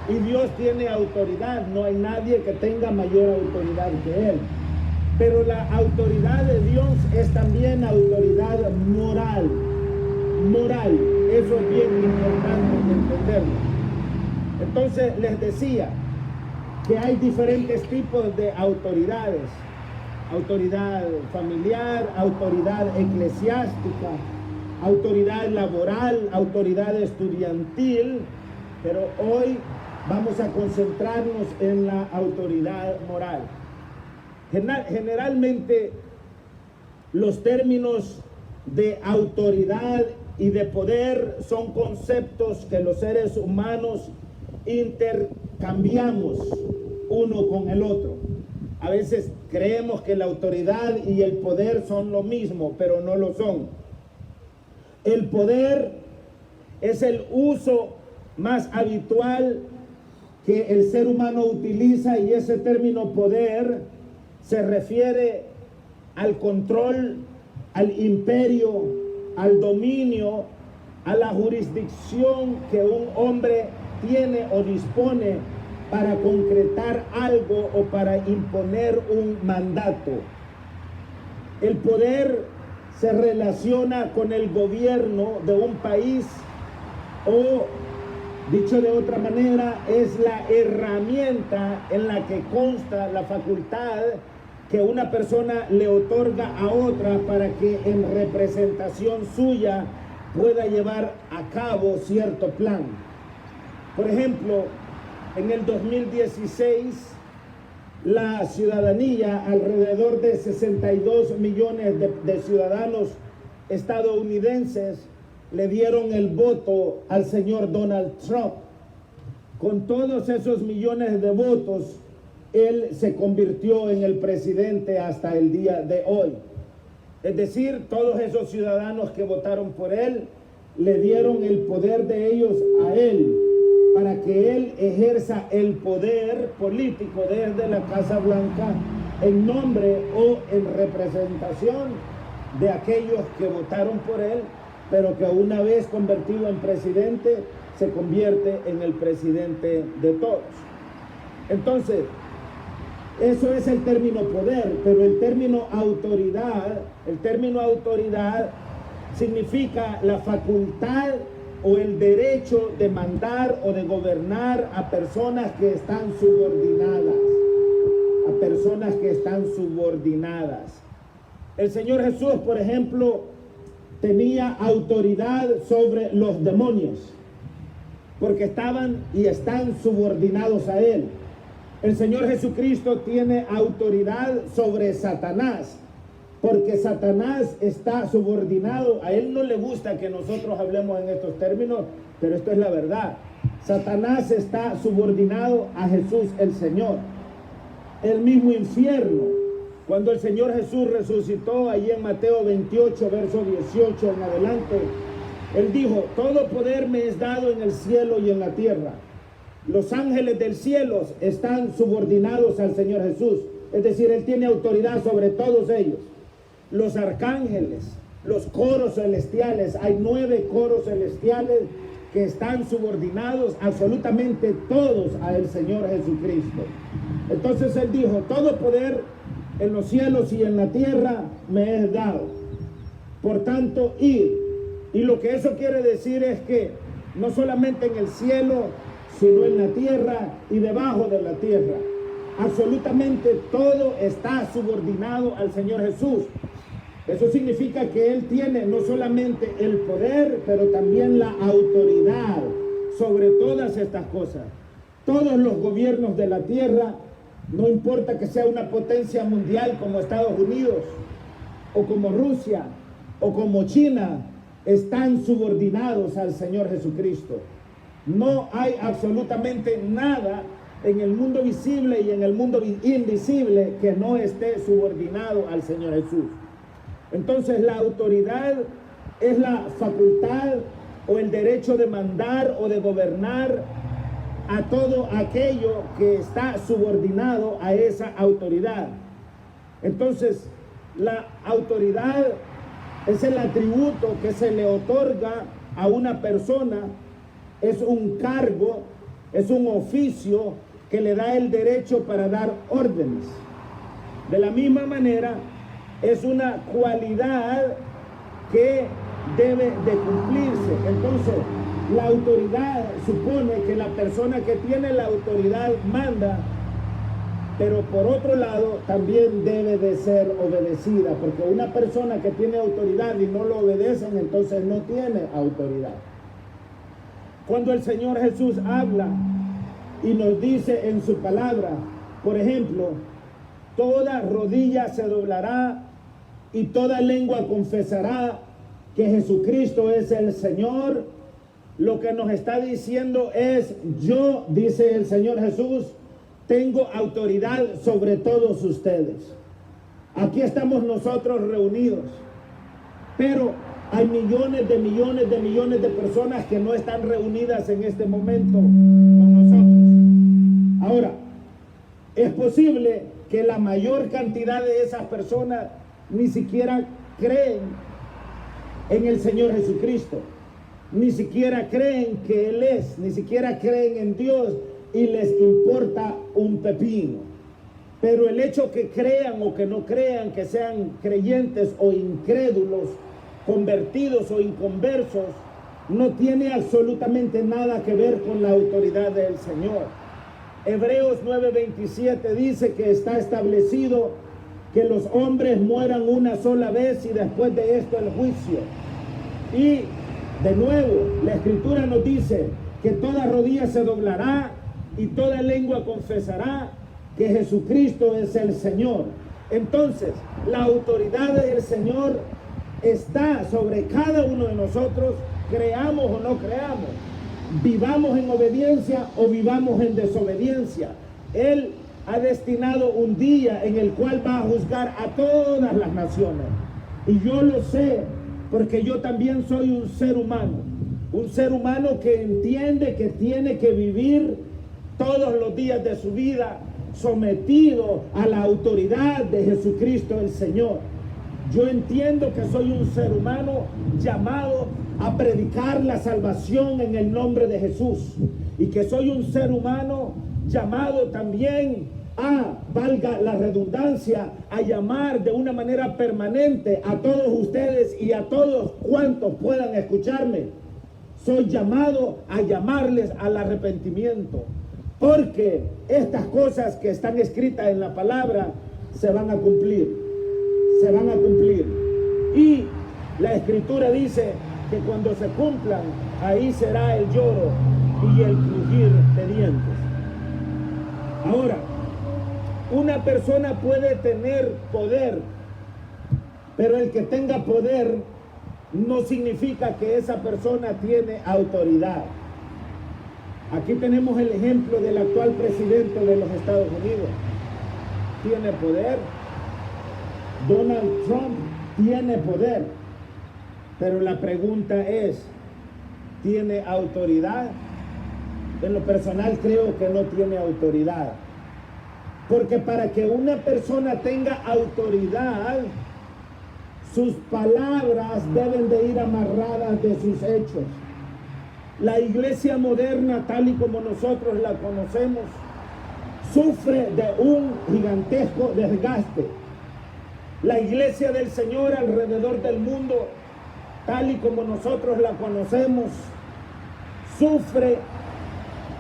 Y Dios tiene autoridad. No hay nadie que tenga mayor autoridad que Él. Pero la autoridad de Dios es también autoridad moral. Moral. Eso es bien importante entenderlo. Entonces les decía que hay diferentes tipos de autoridades. Autoridad familiar, autoridad eclesiástica, autoridad laboral, autoridad estudiantil. Pero hoy vamos a concentrarnos en la autoridad moral. Generalmente los términos de autoridad y de poder son conceptos que los seres humanos intercambiamos uno con el otro. A veces creemos que la autoridad y el poder son lo mismo, pero no lo son. El poder es el uso más habitual que el ser humano utiliza, y ese término poder se refiere al control, al imperio, al dominio, a la jurisdicción que un hombre tiene o dispone para concretar algo o para imponer un mandato. El poder se relaciona con el gobierno de un país, o dicho de otra manera, es la herramienta en la que consta la facultad que una persona le otorga a otra para que en representación suya pueda llevar a cabo cierto plan. Por ejemplo, en el 2016, la ciudadanía, alrededor de 62 millones de ciudadanos estadounidenses, le dieron el voto al señor Donald Trump. Con todos esos millones de votos, él se convirtió en el presidente hasta el día de hoy. Es decir, todos esos ciudadanos que votaron por él le dieron el poder de ellos a él, para que él ejerza el poder político desde la Casa Blanca en nombre o en representación de aquellos que votaron por él, pero que una vez convertido en presidente, se convierte en el presidente de todos. Entonces, eso es el término poder, pero el término autoridad significa la facultad o el derecho de mandar o de gobernar a personas que están subordinadas. El Señor Jesús, por ejemplo, tenía autoridad sobre los demonios, porque estaban y están subordinados a Él. El Señor Jesucristo tiene autoridad sobre Satanás, porque Satanás está subordinado. A Él no le gusta que nosotros hablemos en estos términos, pero esto es la verdad. Satanás está subordinado a Jesús el Señor. El mismo infierno, cuando el Señor Jesús resucitó, allí en Mateo 28, verso 18 en adelante, Él dijo: todo poder me es dado en el cielo y en la tierra. Los ángeles del cielo están subordinados al Señor Jesús, es decir, Él tiene autoridad sobre todos ellos. Los arcángeles, los coros celestiales, hay 9 coros celestiales que están subordinados absolutamente todos al Señor Jesucristo. Entonces Él dijo: todo poder en los cielos y en la tierra me es dado. Por tanto, id. Y lo que eso quiere decir es que no solamente en el cielo, sino en la tierra y debajo de la tierra, absolutamente todo está subordinado al Señor Jesús. Eso significa que Él tiene no solamente el poder, pero también la autoridad sobre todas estas cosas. Todos los gobiernos de la tierra, no importa que sea una potencia mundial como Estados Unidos, o como Rusia, o como China, están subordinados al Señor Jesucristo. No hay absolutamente nada en el mundo visible y en el mundo invisible que no esté subordinado al Señor Jesús. Entonces, la autoridad es la facultad o el derecho de mandar o de gobernar a todo aquello que está subordinado a esa autoridad. Entonces, la autoridad es el atributo que se le otorga a una persona, es un cargo, es un oficio que le da el derecho para dar órdenes. De la misma manera, es una cualidad que debe de cumplirse. Entonces, la autoridad supone que la persona que tiene la autoridad manda, pero por otro lado también debe de ser obedecida, porque una persona que tiene autoridad y no lo obedecen, entonces no tiene autoridad. Cuando el Señor Jesús habla y nos dice en su palabra, por ejemplo, toda rodilla se doblará y toda lengua confesará que Jesucristo es el Señor, lo que nos está diciendo es: yo, dice el Señor Jesús, tengo autoridad sobre todos ustedes. Aquí estamos nosotros reunidos, pero hay millones de personas que no están reunidas en este momento con nosotros. Ahora, es posible que la mayor cantidad de esas personas ni siquiera creen en el Señor Jesucristo, ni siquiera creen que Él es, ni siquiera creen en Dios y les importa un pepino. Pero el hecho que crean o que no crean, que sean creyentes o incrédulos, convertidos o inconversos, no tiene absolutamente nada que ver con la autoridad del Señor. Hebreos 9:27 dice que está establecido que los hombres mueran una sola vez y después de esto el juicio. Y de nuevo, la Escritura nos dice que toda rodilla se doblará y toda lengua confesará que Jesucristo es el Señor. Entonces, la autoridad del Señor está sobre cada uno de nosotros, creamos o no creamos, vivamos en obediencia o vivamos en desobediencia. Él ha destinado un día en el cual va a juzgar a todas las naciones. Y yo lo sé, porque yo también soy un ser humano que entiende que tiene que vivir todos los días de su vida sometido a la autoridad de Jesucristo el Señor. Yo entiendo que soy un ser humano llamado a predicar la salvación en el nombre de Jesús, y que soy un ser humano llamado también a, valga la redundancia, a llamar de una manera permanente a todos ustedes y a todos cuantos puedan escucharme. Soy llamado a llamarles al arrepentimiento, porque estas cosas que están escritas en la palabra se van a cumplir, y la escritura dice que cuando se cumplan, ahí será el lloro y el crujir de dientes. Ahora, una persona puede tener poder, pero el que tenga poder no significa que esa persona tiene autoridad. Aquí tenemos el ejemplo del actual presidente de los Estados Unidos. Tiene poder. Donald Trump tiene poder. Pero la pregunta es, ¿tiene autoridad? En lo personal creo que no tiene autoridad. Porque para que una persona tenga autoridad, sus palabras deben de ir amarradas de sus hechos. La iglesia moderna, tal y como nosotros la conocemos, sufre de un gigantesco desgaste. La iglesia del Señor alrededor del mundo, tal y como nosotros la conocemos, sufre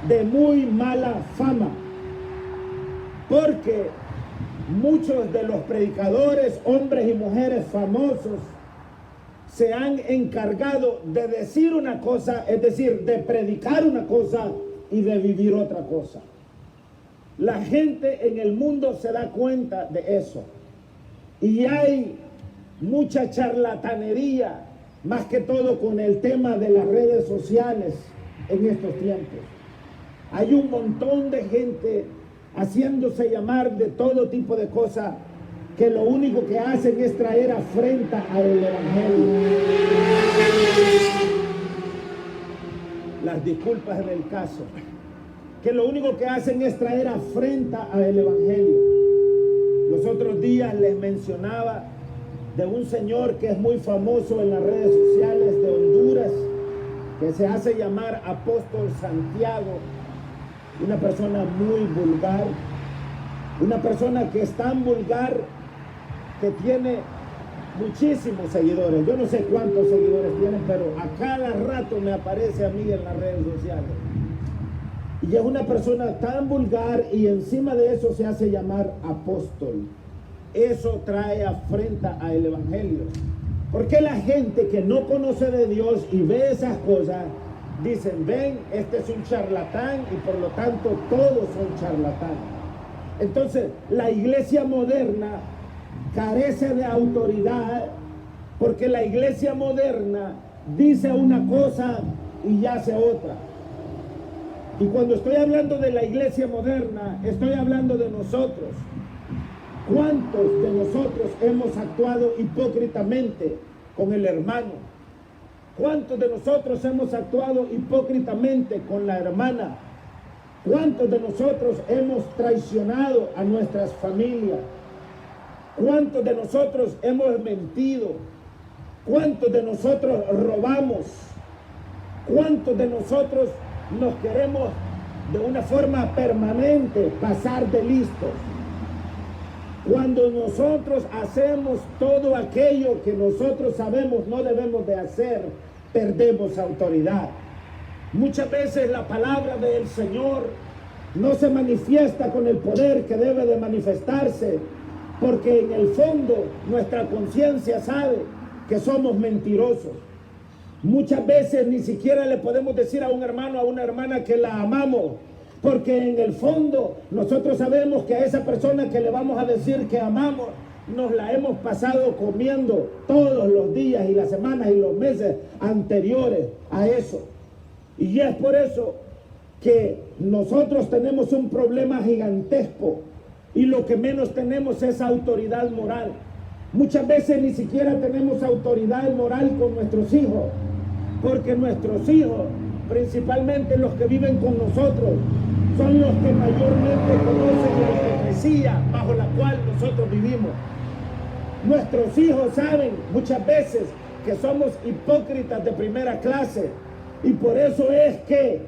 de muy mala fama, porque muchos de los predicadores, hombres y mujeres famosos, se han encargado de decir una cosa, es decir, de predicar una cosa y de vivir otra cosa. La gente en el mundo se da cuenta de eso. Y hay mucha charlatanería, más que todo con el tema de las redes sociales en estos tiempos. Hay un montón de gente haciéndose llamar de todo tipo de cosas, que lo único que hacen es traer afrenta al Evangelio. Las disculpas en el caso. Que lo único que hacen es traer afrenta al Evangelio. Los otros días les mencionaba de un señor que es muy famoso en las redes sociales de Honduras, que se hace llamar Apóstol Santiago. Una persona muy vulgar, una persona que es tan vulgar que tiene muchísimos seguidores. Yo no sé cuántos seguidores tiene, pero a cada rato me aparece a mí en las redes sociales. Y es una persona tan vulgar, y encima de eso se hace llamar apóstol. Eso trae afrenta al Evangelio. Porque la gente que no conoce de Dios y ve esas cosas, dicen, ven, este es un charlatán, y por lo tanto todos son charlatanes. Entonces, la iglesia moderna carece de autoridad, porque la iglesia moderna dice una cosa y hace otra. Y cuando estoy hablando de la iglesia moderna, estoy hablando de nosotros. ¿Cuántos de nosotros hemos actuado hipócritamente con el hermano? ¿Cuántos de nosotros hemos actuado hipócritamente con la hermana? ¿Cuántos de nosotros hemos traicionado a nuestras familias? ¿Cuántos de nosotros hemos mentido? ¿Cuántos de nosotros robamos? ¿Cuántos de nosotros nos queremos de una forma permanente pasar de listos? Cuando nosotros hacemos todo aquello que nosotros sabemos no debemos de hacer, perdemos autoridad. Muchas veces la palabra del Señor no se manifiesta con el poder que debe de manifestarse, porque en el fondo nuestra conciencia sabe que somos mentirosos. Muchas veces ni siquiera le podemos decir a un hermano, a una hermana que la amamos, porque en el fondo nosotros sabemos que a esa persona que le vamos a decir que amamos, nos la hemos pasado comiendo todos los días y las semanas y los meses anteriores a eso. Y es por eso que nosotros tenemos un problema gigantesco y lo que menos tenemos es autoridad moral. Muchas veces ni siquiera tenemos autoridad moral con nuestros hijos, porque nuestros hijos, principalmente los que viven con nosotros, son los que mayormente conocen la hipocresía bajo la cual nosotros vivimos. Nuestros hijos saben muchas veces que somos hipócritas de primera clase, y por eso es que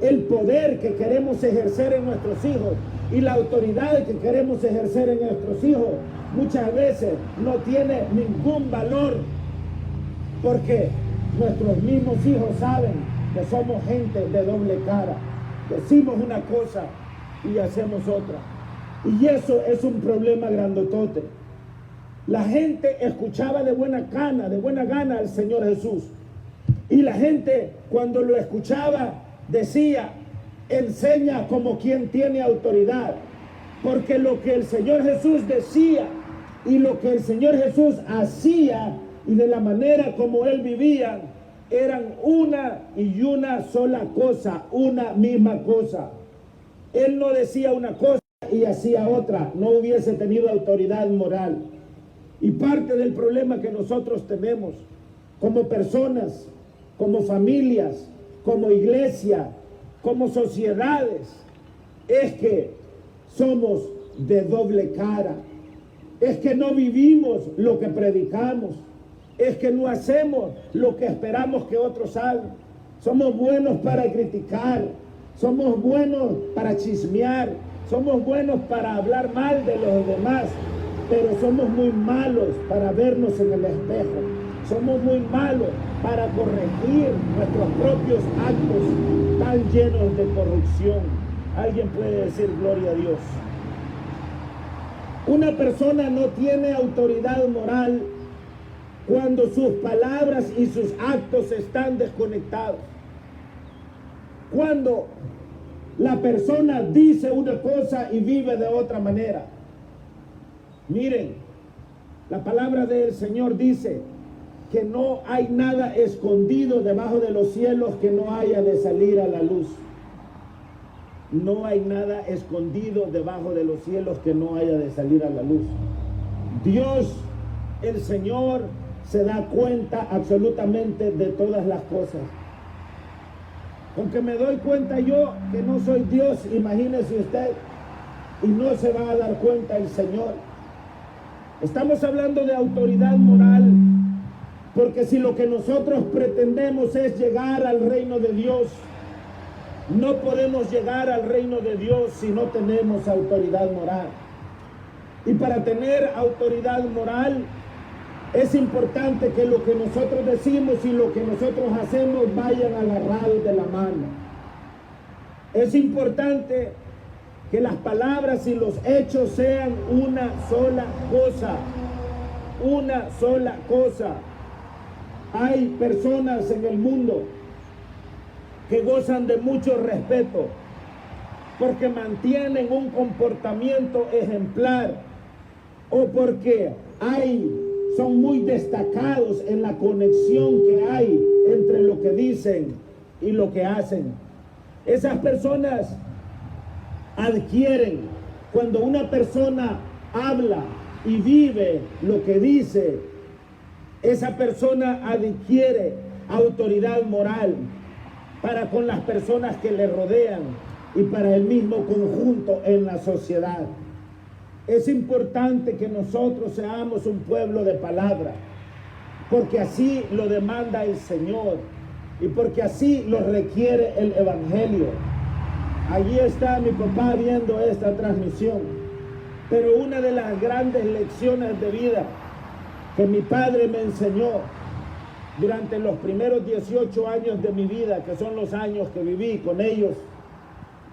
el poder que queremos ejercer en nuestros hijos y la autoridad que queremos ejercer en nuestros hijos muchas veces no tiene ningún valor, porque nuestros mismos hijos saben que somos gente de doble cara. Decimos una cosa y hacemos otra, y eso es un problema grandotote. La gente escuchaba de buena gana al Señor Jesús, y la gente cuando lo escuchaba decía: enseña como quien tiene autoridad, porque lo que el Señor Jesús decía y lo que el Señor Jesús hacía y de la manera como Él vivía eran una y una sola cosa, una misma cosa. Él no decía una cosa y hacía otra, no hubiese tenido autoridad moral. Y parte del problema que nosotros tenemos como personas, como familias, como iglesia, como sociedades, es que somos de doble cara, es que no vivimos lo que predicamos, es que no hacemos lo que esperamos que otros hagan. Somos buenos para criticar, somos buenos para chismear, somos buenos para hablar mal de los demás, pero somos muy malos para vernos en el espejo. Somos muy malos para corregir nuestros propios actos tan llenos de corrupción. Alguien puede decir gloria a Dios. Una persona no tiene autoridad moral cuando sus palabras y sus actos están desconectados. Cuando la persona dice una cosa y vive de otra manera. Miren, la palabra del Señor dice que no hay nada escondido debajo de los cielos que no haya de salir a la luz. No hay nada escondido debajo de los cielos que no haya de salir a la luz. Dios, el Señor, se da cuenta absolutamente de todas las cosas. Aunque me doy cuenta yo que no soy Dios, imagínese usted, y no se va a dar cuenta el Señor. Estamos hablando de autoridad moral, porque si lo que nosotros pretendemos es llegar al reino de Dios, no podemos llegar al reino de Dios si no tenemos autoridad moral. Y para tener autoridad moral es importante que lo que nosotros decimos y lo que nosotros hacemos vayan agarrados de la mano. Es importante que las palabras y los hechos sean una sola cosa. Una sola cosa. Hay personas en el mundo que gozan de mucho respeto porque mantienen un comportamiento ejemplar o porque son muy destacados en la conexión que hay entre lo que dicen y lo que hacen. Esas personas adquieren, cuando una persona habla y vive lo que dice, esa persona adquiere autoridad moral para con las personas que le rodean y para el mismo conjunto en la sociedad. Es importante que nosotros seamos un pueblo de palabra, porque así lo demanda el Señor y porque así lo requiere el Evangelio. Allí está mi papá viendo esta transmisión, pero una de las grandes lecciones de vida que mi padre me enseñó durante los primeros 18 años de mi vida, que son los años que viví con ellos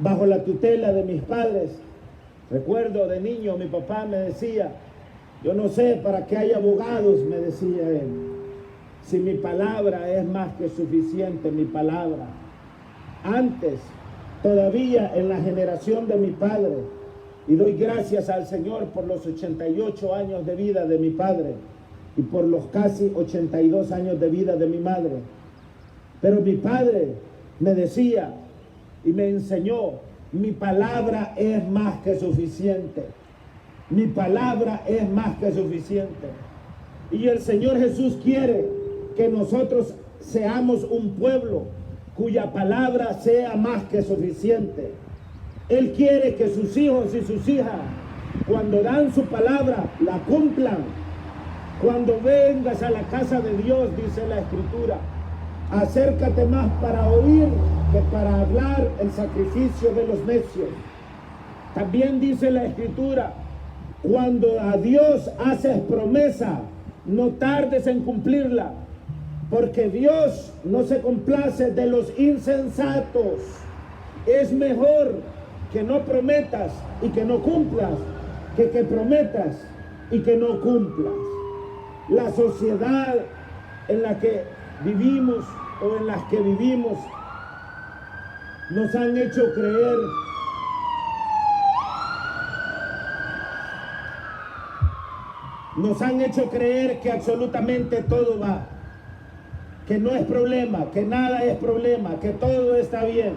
bajo la tutela de mis padres. Recuerdo de niño mi papá me decía: yo no sé para qué hay abogados, me decía él, si mi palabra es más que suficiente, mi palabra. Antes, todavía en la generación de mi padre, y doy gracias al Señor por los 88 años de vida de mi padre y por los casi 82 años de vida de mi madre. Pero mi padre me decía y me enseñó mi palabra es más que suficiente. Mi palabra es más que suficiente. Y el Señor Jesús quiere que nosotros seamos un pueblo cuya palabra sea más que suficiente. Él quiere que sus hijos y sus hijas, cuando dan su palabra, la cumplan. Cuando vengas a la casa de Dios, dice la Escritura, acércate más para oír que para hablar el sacrificio de los necios. También dice la Escritura, cuando a Dios haces promesa, no tardes en cumplirla, porque Dios no se complace de los insensatos. Es mejor que no prometas y que no cumplas, que prometas y que no cumplas. La sociedad en la que vivimos o en las que vivimos nos han hecho creer que absolutamente todo va, que no es problema, que nada es problema, que todo está bien.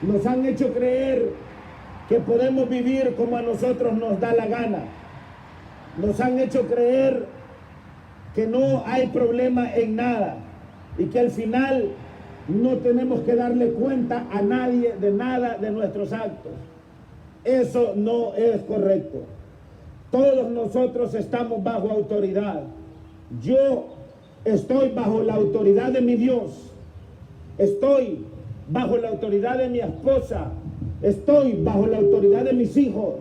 Nos han hecho creer que podemos vivir como a nosotros nos da la gana. Nos han hecho creer que no hay problema en nada y que al final no tenemos que darle cuenta a nadie de nada de nuestros actos. Eso no es correcto. Todos nosotros estamos bajo autoridad. Yo estoy bajo la autoridad de mi Dios. Estoy bajo la autoridad de mi esposa. Estoy bajo la autoridad de mis hijos.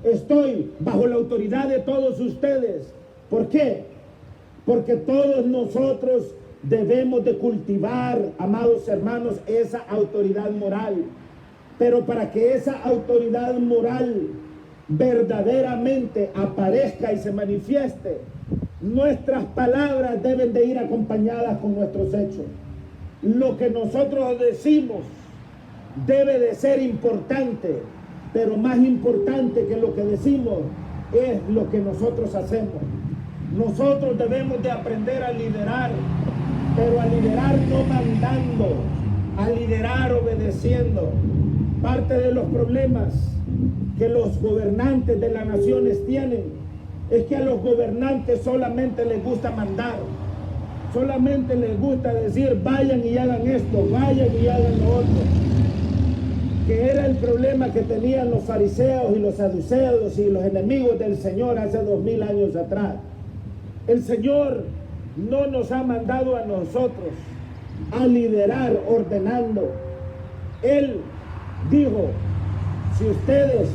Estoy bajo la autoridad de todos ustedes. ¿Por qué? Porque todos nosotros debemos de cultivar, amados hermanos, esa autoridad moral. Pero para que esa autoridad moral verdaderamente aparezca y se manifieste, nuestras palabras deben de ir acompañadas con nuestros hechos. Lo que nosotros decimos debe de ser importante, pero más importante que lo que decimos es lo que nosotros hacemos. Nosotros debemos de aprender a liderar, pero a liderar no mandando, a liderar obedeciendo. Parte de los problemas que los gobernantes de las naciones tienen es que a los gobernantes solamente les gusta mandar, solamente les gusta decir vayan y hagan esto, vayan y hagan lo otro, que era el problema que tenían los fariseos y los saduceos y los enemigos del Señor hace 2000 años atrás. El Señor no nos ha mandado a nosotros a liderar ordenando. Él dijo, si ustedes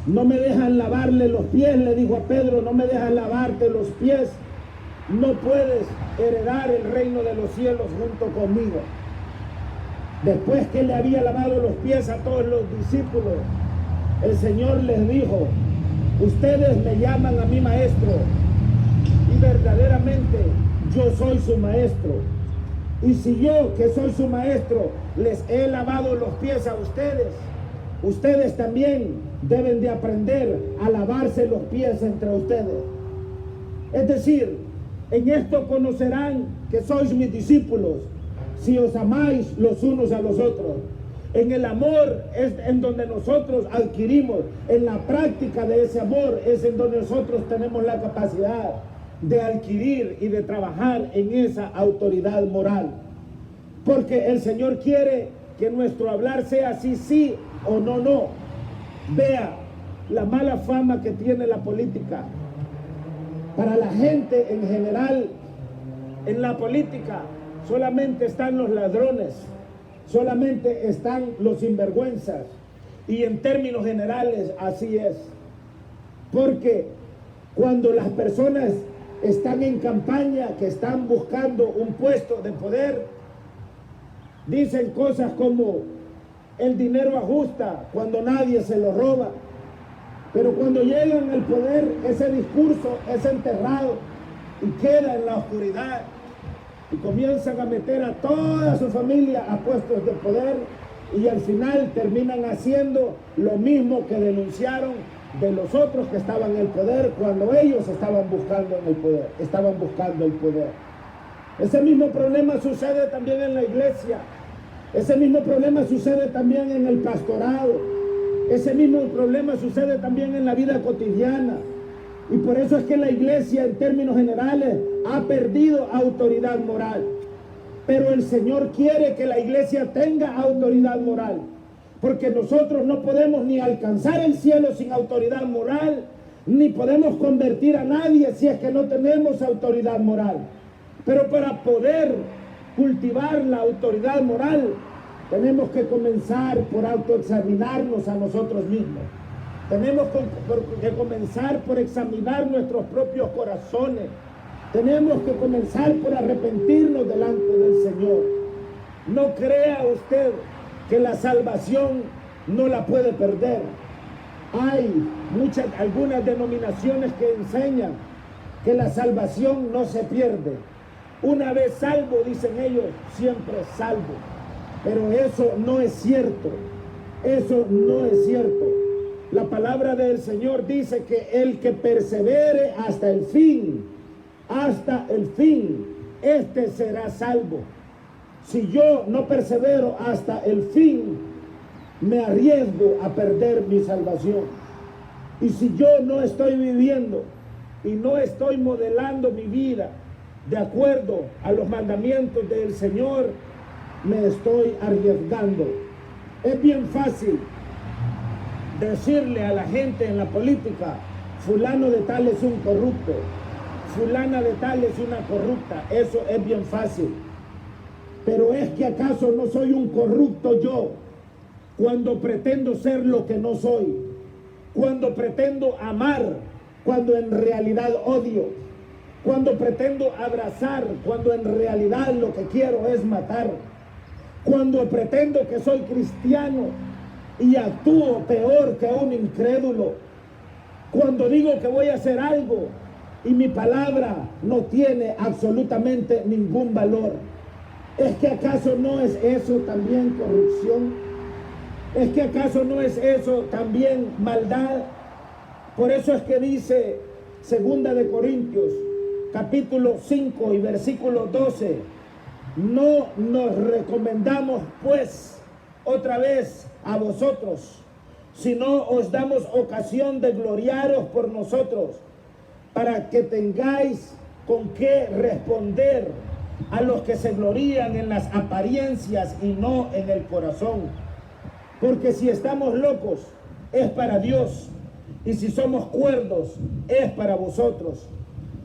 no me dejan lavarle los pies, le dijo a Pedro, no me dejan lavarte los pies, no puedes heredar el reino de los cielos junto conmigo. Después que le había lavado los pies a todos los discípulos, el Señor les dijo, ustedes me llaman a mi maestro, y verdaderamente yo soy su maestro. Y si yo, que soy su maestro, les he lavado los pies a ustedes, ustedes también deben de aprender a lavarse los pies entre ustedes. Es decir, en esto conocerán que sois mis discípulos, si os amáis los unos a los otros. En el amor es en donde nosotros adquirimos, en la práctica de ese amor es en donde nosotros tenemos la capacidad de adquirir y de trabajar en esa autoridad moral. Porque el Señor quiere que nuestro hablar sea sí o no. Vea la mala fama que tiene la política. Para la gente en general, en la política solamente están los ladrones, solamente están los sinvergüenzas. Y en términos generales así es. Porque cuando las personas están en campaña, que están buscando un puesto de poder, dicen cosas como el dinero ajusta cuando nadie se lo roba. Pero cuando llegan al poder, ese discurso es enterrado y queda en la oscuridad. Y comienzan a meter a toda su familia a puestos de poder y al final terminan haciendo lo mismo que denunciaron de los otros que estaban en el poder cuando ellos estaban buscando el poder. Ese mismo problema sucede también en la iglesia. Ese mismo problema sucede también en el pastorado. Ese mismo problema sucede también en la vida cotidiana. Y por eso es que la iglesia, en términos generales, ha perdido autoridad moral. Pero el Señor quiere que la iglesia tenga autoridad moral. Porque nosotros no podemos ni alcanzar el cielo sin autoridad moral, ni podemos convertir a nadie si es que no tenemos autoridad moral. Pero para poder cultivar la autoridad moral, tenemos que comenzar por autoexaminarnos a nosotros mismos. Tenemos que comenzar por examinar nuestros propios corazones. Tenemos que comenzar por arrepentirnos delante del Señor. No crea usted que la salvación no la puede perder. Hay algunas denominaciones que enseñan que la salvación no se pierde. Una vez salvo, dicen ellos, siempre salvo. Pero eso no es cierto. Eso no es cierto. La palabra del Señor dice que el que persevere hasta el fin, este será salvo. Si yo no persevero hasta el fin, me arriesgo a perder mi salvación. Y si yo no estoy viviendo y no estoy modelando mi vida de acuerdo a los mandamientos del Señor, me estoy arriesgando. Es bien fácil decirle a la gente en la política: fulano de tal es un corrupto, fulana de tal es una corrupta. Eso es bien fácil. Pero ¿es que acaso no soy un corrupto yo cuando pretendo ser lo que no soy? Cuando pretendo amar cuando en realidad odio, cuando pretendo abrazar cuando en realidad lo que quiero es matar, cuando pretendo que soy cristiano y actúo peor que un incrédulo, cuando digo que voy a hacer algo y mi palabra no tiene absolutamente ningún valor. ¿Es que acaso no es eso también corrupción? ¿Es que acaso no es eso también maldad? Por eso es que dice 2 de Corintios, capítulo 5 y versículo 12, no nos recomendamos pues otra vez a vosotros, sino os damos ocasión de gloriaros por nosotros, para que tengáis con qué responder a los que se glorían en las apariencias y no en el corazón. Porque si estamos locos, es para Dios, y si somos cuerdos, es para vosotros.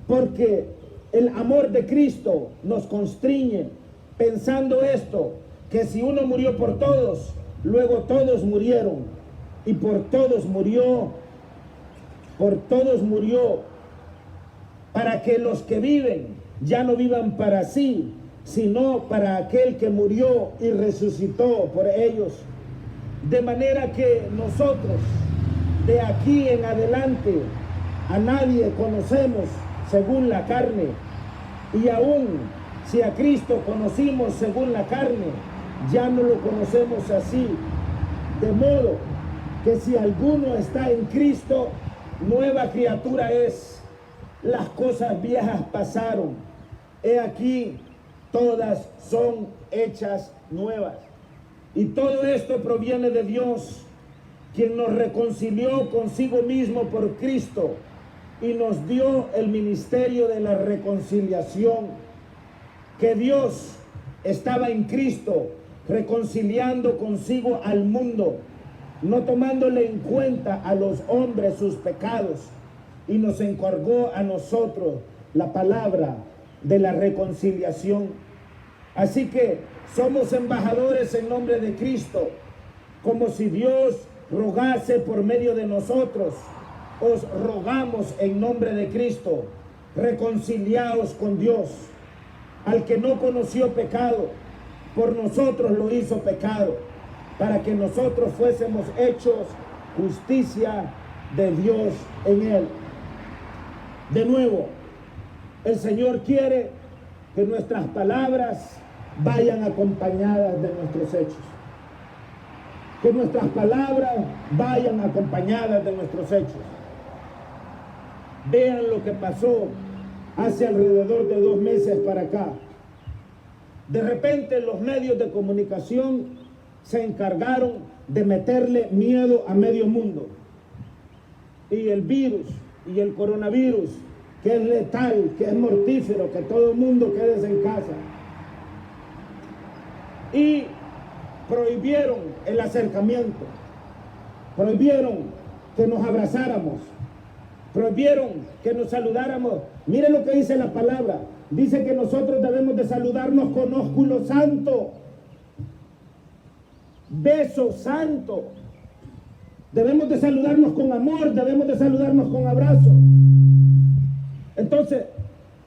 Porque el amor de Cristo nos constriñe, pensando esto, que si uno murió por todos, luego todos murieron, y por todos murió, para que los que viven ya no vivan para sí, sino para aquel que murió y resucitó por ellos. De manera que nosotros, de aquí en adelante, a nadie conocemos según la carne, y aún si a Cristo conocimos según la carne, ya no lo conocemos así. De modo que si alguno está en Cristo, nueva criatura es. Las cosas viejas pasaron, he aquí, todas son hechas nuevas. Y todo esto proviene de Dios, quien nos reconcilió consigo mismo por Cristo y nos dio el ministerio de la reconciliación. Que Dios estaba en Cristo reconciliando consigo al mundo, no tomándole en cuenta a los hombres sus pecados, y nos encargó a nosotros la palabra de la reconciliación. Así que somos embajadores en nombre de Cristo, como si Dios rogase por medio de nosotros. Os rogamos en nombre de Cristo, reconciliaos con Dios. Al que no conoció pecado, por nosotros lo hizo pecado, para que nosotros fuésemos hechos justicia de Dios en él. De nuevo, el Señor quiere que nuestras palabras vayan acompañadas de nuestros hechos. Que nuestras palabras vayan acompañadas de nuestros hechos. Vean lo que pasó hace alrededor de 2 meses para acá. De repente los medios de comunicación se encargaron de meterle miedo a medio mundo. Y el virus y el coronavirus, que es letal, que es mortífero, que todo el mundo quede en casa. Y prohibieron el acercamiento, prohibieron que nos abrazáramos, prohibieron que nos saludáramos. Miren lo que dice la palabra. Dice que nosotros debemos de saludarnos con ósculo santo, beso santo. Debemos de saludarnos con amor, debemos de saludarnos con abrazo. Entonces,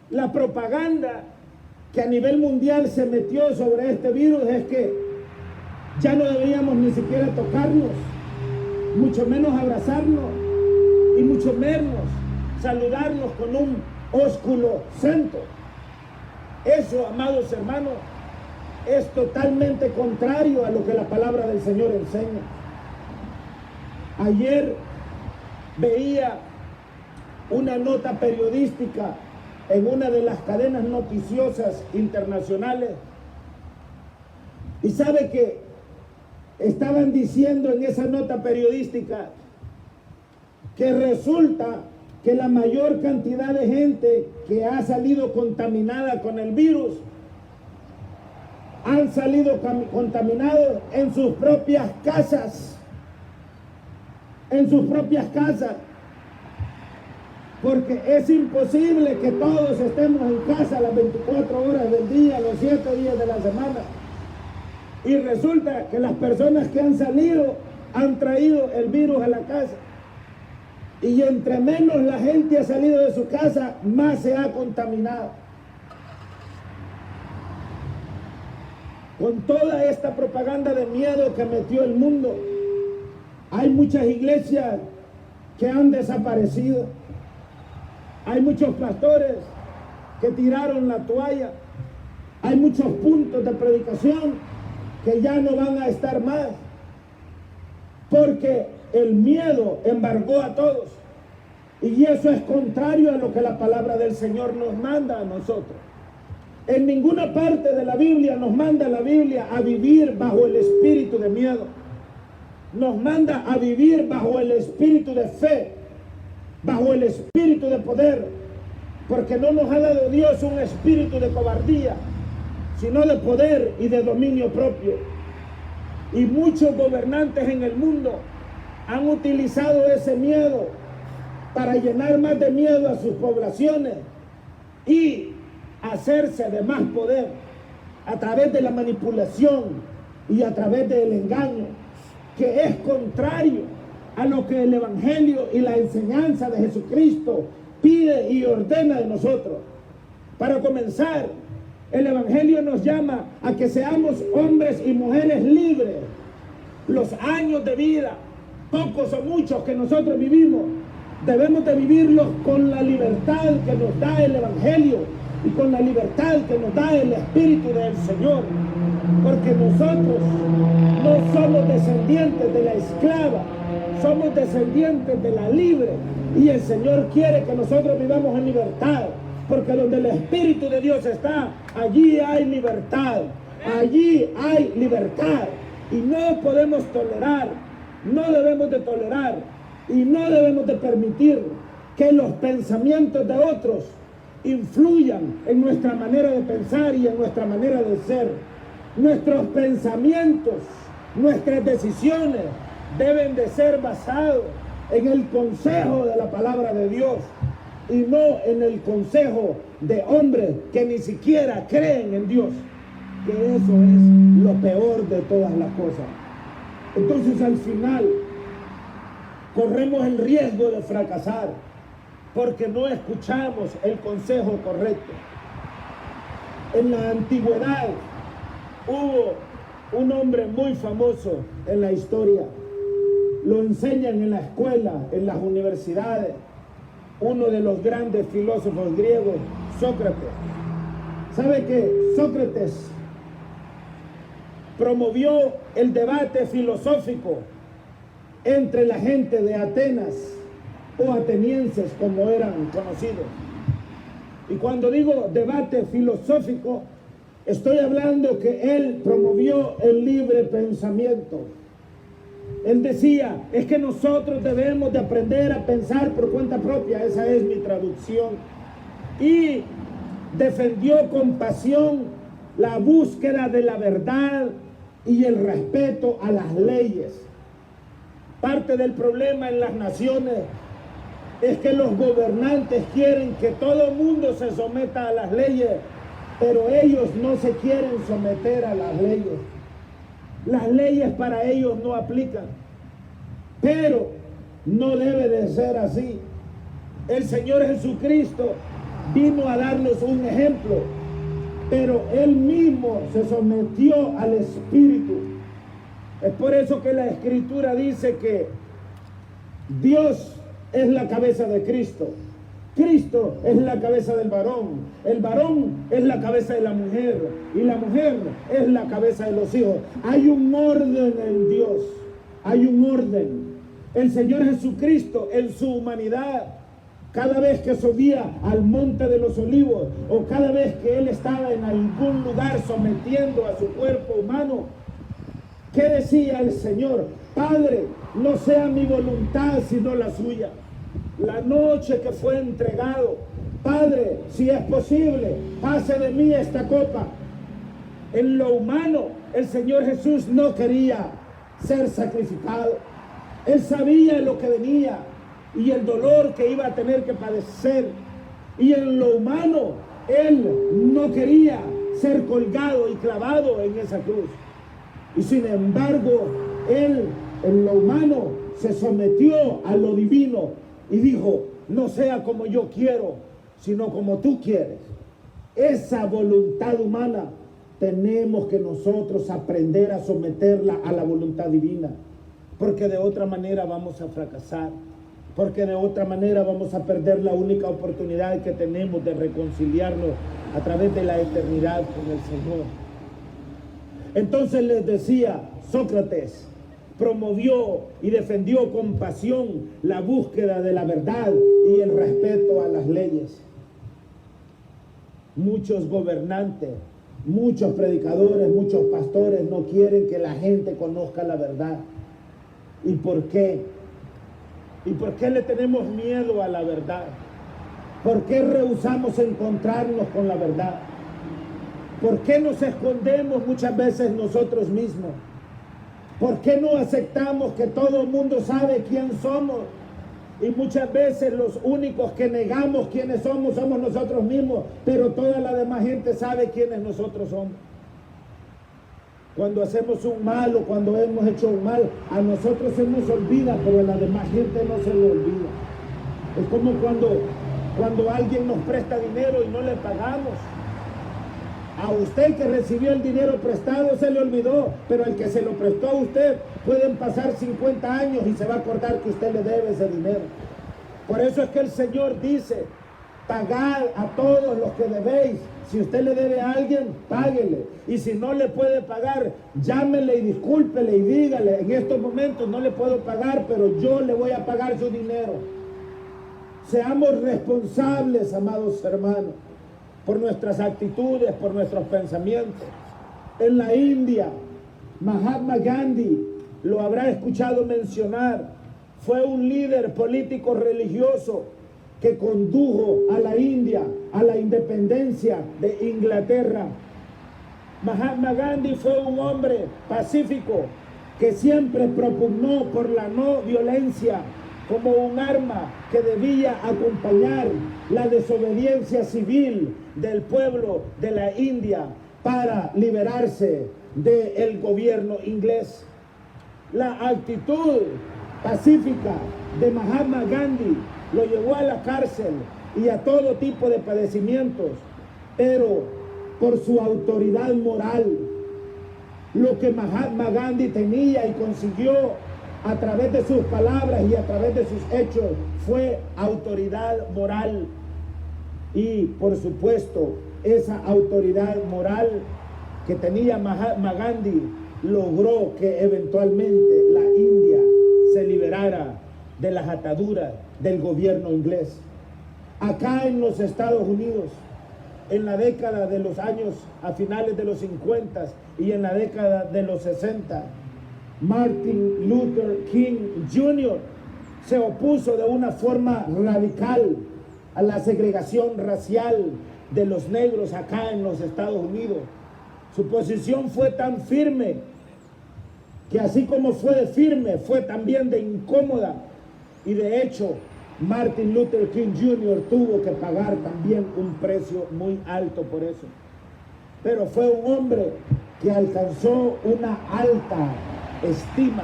la propaganda que a nivel mundial se metió sobre este virus es que ya no debíamos ni siquiera tocarnos, mucho menos abrazarnos y mucho menos saludarnos con un ósculo santo. Eso, amados hermanos, es totalmente contrario a lo que la palabra del Señor enseña. Ayer veía una nota periodística en una de las cadenas noticiosas internacionales y sabe que estaban diciendo en esa nota periodística que resulta que la mayor cantidad de gente que ha salido contaminada con el virus han salido contaminados en sus propias casas. En sus propias casas. Porque es imposible que todos estemos en casa las 24 horas del día, los 7 días de la semana. Y resulta que las personas que han salido han traído el virus a la casa. Y entre menos la gente ha salido de su casa, más se ha contaminado. Con toda esta propaganda de miedo que metió el mundo, hay muchas iglesias que han desaparecido. Hay muchos pastores que tiraron la toalla. Hay muchos puntos de predicación que ya no van a estar más. Porque el miedo embargó a todos. Y eso es contrario a lo que la palabra del Señor nos manda a nosotros. En ninguna parte de la Biblia nos manda la Biblia a vivir bajo el espíritu de miedo. Nos manda a vivir bajo el espíritu de fe, bajo el espíritu de poder, porque no nos ha dado Dios un espíritu de cobardía, sino de poder y de dominio propio. Y muchos gobernantes en el mundo han utilizado ese miedo para llenar más de miedo a sus poblaciones y hacerse de más poder a través de la manipulación y a través del engaño, que es contrario a lo que el Evangelio y la enseñanza de Jesucristo pide y ordena de nosotros. Para comenzar, el Evangelio nos llama a que seamos hombres y mujeres libres. Los años de vida, pocos o muchos que nosotros vivimos, debemos de vivirlos con la libertad que nos da el Evangelio y con la libertad que nos da el Espíritu del Señor. Porque nosotros no somos descendientes de la esclava, somos descendientes de la libre. Y el Señor quiere que nosotros vivamos en libertad. Porque donde el Espíritu de Dios está, allí hay libertad. Allí hay libertad. Y no podemos tolerar, no debemos de tolerar y no debemos de permitir que los pensamientos de otros influyan en nuestra manera de pensar y en nuestra manera de ser. Nuestros pensamientos, nuestras decisiones deben de ser basados en el consejo de la palabra de Dios y no en el consejo de hombres que ni siquiera creen en Dios, que eso es lo peor de todas las cosas. Entonces al final corremos el riesgo de fracasar porque no escuchamos el consejo correcto. En la antigüedad hubo un hombre muy famoso en la historia. Lo enseñan en la escuela, en las universidades. Uno de los grandes filósofos griegos, Sócrates. ¿Sabe que Sócrates promovió el debate filosófico entre la gente de Atenas o atenienses como eran conocidos? Y cuando digo debate filosófico, Estoy hablando que él promovió el libre pensamiento. Él decía, es que nosotros debemos de aprender a pensar por cuenta propia, esa es mi traducción. Y defendió con pasión la búsqueda de la verdad y el respeto a las leyes. Parte del problema en las naciones es que los gobernantes quieren que todo el mundo se someta a las leyes, pero ellos no se quieren someter a las leyes. Las leyes para ellos no aplican, pero no debe de ser así. El Señor Jesucristo vino a darnos un ejemplo, pero Él mismo se sometió al Espíritu. Es por eso que la Escritura dice que Dios es la cabeza de Cristo. Cristo es la cabeza del varón. El varón es la cabeza de la mujer. Y la mujer es la cabeza de los hijos. Hay un orden en Dios. Hay un orden. El Señor Jesucristo en su humanidad, cada vez que subía al monte de los olivos o cada vez que Él estaba en algún lugar sometiendo a su cuerpo humano, ¿qué decía el Señor? Padre, no sea mi voluntad sino la suya. La noche que fue entregado, Padre, si es posible, pase de mí esta copa. En lo humano, el Señor Jesús no quería ser sacrificado. Él sabía lo que venía y el dolor que iba a tener que padecer. Y en lo humano, Él no quería ser colgado y clavado en esa cruz. Y sin embargo, Él en lo humano se sometió a lo divino y dijo, no sea como yo quiero, sino como tú quieres. Esa voluntad humana tenemos que nosotros aprender a someterla a la voluntad divina, porque de otra manera vamos a fracasar, porque de otra manera vamos a perder la única oportunidad que tenemos de reconciliarnos a través de la eternidad con el Señor. Entonces les decía, Sócrates promovió y defendió con pasión la búsqueda de la verdad y el respeto a las leyes. Muchos gobernantes, muchos predicadores, muchos pastores no quieren que la gente conozca la verdad. ¿Y por qué? ¿Y por qué le tenemos miedo a la verdad? ¿Por qué rehusamos encontrarnos con la verdad? ¿Por qué nos escondemos muchas veces nosotros mismos? ¿Por qué no aceptamos que todo el mundo sabe quién somos? Y muchas veces los únicos que negamos quiénes somos nosotros mismos, pero toda la demás gente sabe quiénes nosotros somos. Cuando hacemos un mal o cuando hemos hecho un mal, a nosotros se nos olvida, pero a la demás gente no se le olvida. Es como cuando alguien nos presta dinero y no le pagamos. A usted que recibió el dinero prestado se le olvidó, pero al que se lo prestó a usted pueden pasar 50 años y se va a acordar que usted le debe ese dinero. Por eso es que el Señor dice, pagad a todos los que debéis. Si usted le debe a alguien, páguele. Y si no le puede pagar, llámele y discúlpele y dígale, en estos momentos no le puedo pagar, pero yo le voy a pagar su dinero. Seamos responsables, amados hermanos, por nuestras actitudes, por nuestros pensamientos. En la India, Mahatma Gandhi, lo habrá escuchado mencionar, fue un líder político religioso que condujo a la India a la independencia de Inglaterra. Mahatma Gandhi fue un hombre pacífico que siempre propugnó por la no violencia como un arma que debía acompañar la desobediencia civil del pueblo de la India para liberarse del gobierno inglés. La actitud pacífica de Mahatma Gandhi lo llevó a la cárcel y a todo tipo de padecimientos, pero por su autoridad moral, lo que Mahatma Gandhi tenía y consiguió a través de sus palabras y a través de sus hechos fue autoridad moral. Y por supuesto, esa autoridad moral que tenía Mahatma Gandhi logró que eventualmente la India se liberara de las ataduras del gobierno inglés. Acá en los Estados Unidos, en la década de los años, a finales de los 50 y en la década de los 60, Martin Luther King Jr. se opuso de una forma radical a la segregación racial de los negros acá en los Estados Unidos. Su posición fue tan firme que así como fue de firme, fue también de incómoda, y de hecho Martin Luther King Jr. tuvo que pagar también un precio muy alto por eso. Pero fue un hombre que alcanzó una alta estima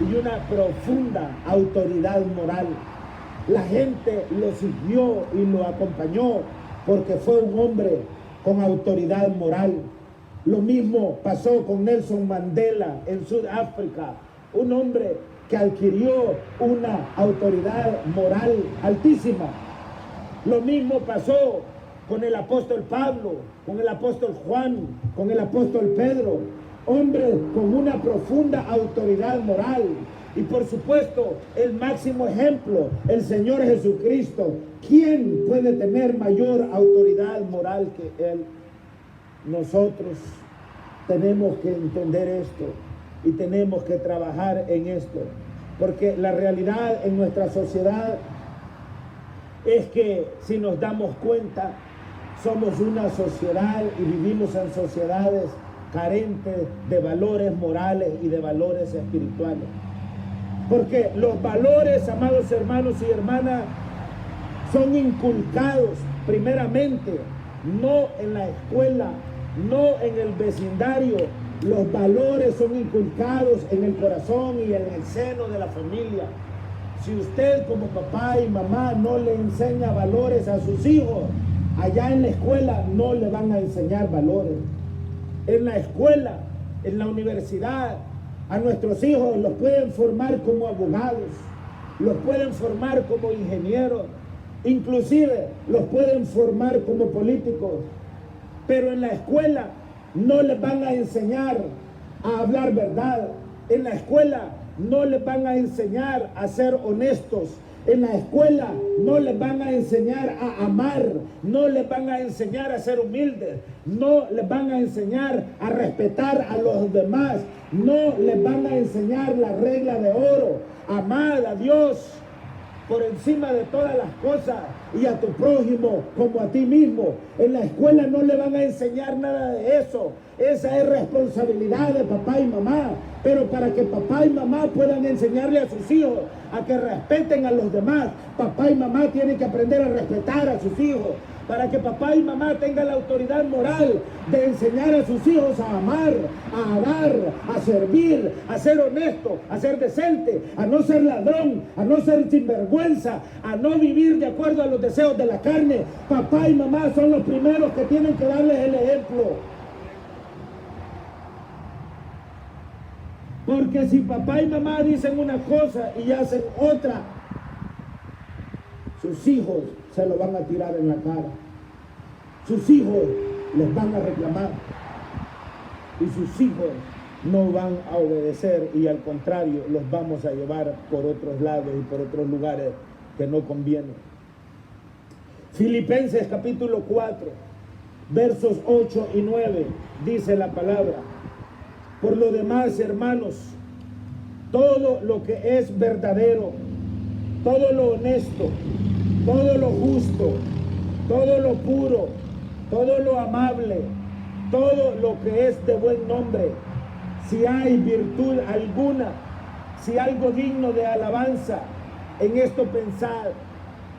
y una profunda autoridad moral. La gente lo siguió y lo acompañó porque fue un hombre con autoridad moral. Lo mismo pasó con Nelson Mandela en Sudáfrica, un hombre que adquirió una autoridad moral altísima. Lo mismo pasó con el apóstol Pablo, con el apóstol Juan, con el apóstol Pedro, hombres con una profunda autoridad moral. Y por supuesto, el máximo ejemplo, el Señor Jesucristo. ¿Quién puede tener mayor autoridad moral que Él? Nosotros tenemos que entender esto y tenemos que trabajar en esto, porque la realidad en nuestra sociedad es que, si nos damos cuenta, somos una sociedad y vivimos en sociedades carentes de valores morales y de valores espirituales. Porque los valores, amados hermanos y hermanas, son inculcados primeramente, no en la escuela, no en el vecindario. Los valores son inculcados en el corazón y en el seno de la familia. Si usted como papá y mamá no le enseña valores a sus hijos, allá en la escuela no le van a enseñar valores. En la escuela, en la universidad, a nuestros hijos los pueden formar como abogados, los pueden formar como ingenieros, inclusive los pueden formar como políticos. Pero en la escuela no les van a enseñar a hablar verdad. En la escuela no les van a enseñar a ser honestos. En la escuela no les van a enseñar a amar, no les van a enseñar a ser humildes, no les van a enseñar a respetar a los demás, no les van a enseñar la regla de oro: amar a Dios por encima de todas las cosas y a tu prójimo como a ti mismo. En la escuela no le van a enseñar nada de eso. Esa es responsabilidad de papá y mamá. Pero para que papá y mamá puedan enseñarle a sus hijos a que respeten a los demás, papá y mamá tienen que aprender a respetar a sus hijos. Para que papá y mamá tengan la autoridad moral de enseñar a sus hijos a amar, a dar, a servir, a ser honesto, a ser decente, a no ser ladrón, a no ser sinvergüenza, a no vivir de acuerdo a los deseos de la carne. Papá y mamá son los primeros que tienen que darles el ejemplo. Porque si papá y mamá dicen una cosa y hacen otra, sus hijos se lo van a tirar en la cara. Sus hijos les van a reclamar. Y sus hijos no van a obedecer, y al contrario, los vamos a llevar por otros lados y por otros lugares que no convienen. Filipenses capítulo 4, versos 8 y 9, dice la palabra: por lo demás, hermanos, todo lo que es verdadero, todo lo honesto, todo lo justo, todo lo puro, todo lo amable, todo lo que es de buen nombre, si hay virtud alguna, si algo digno de alabanza, en esto pensad.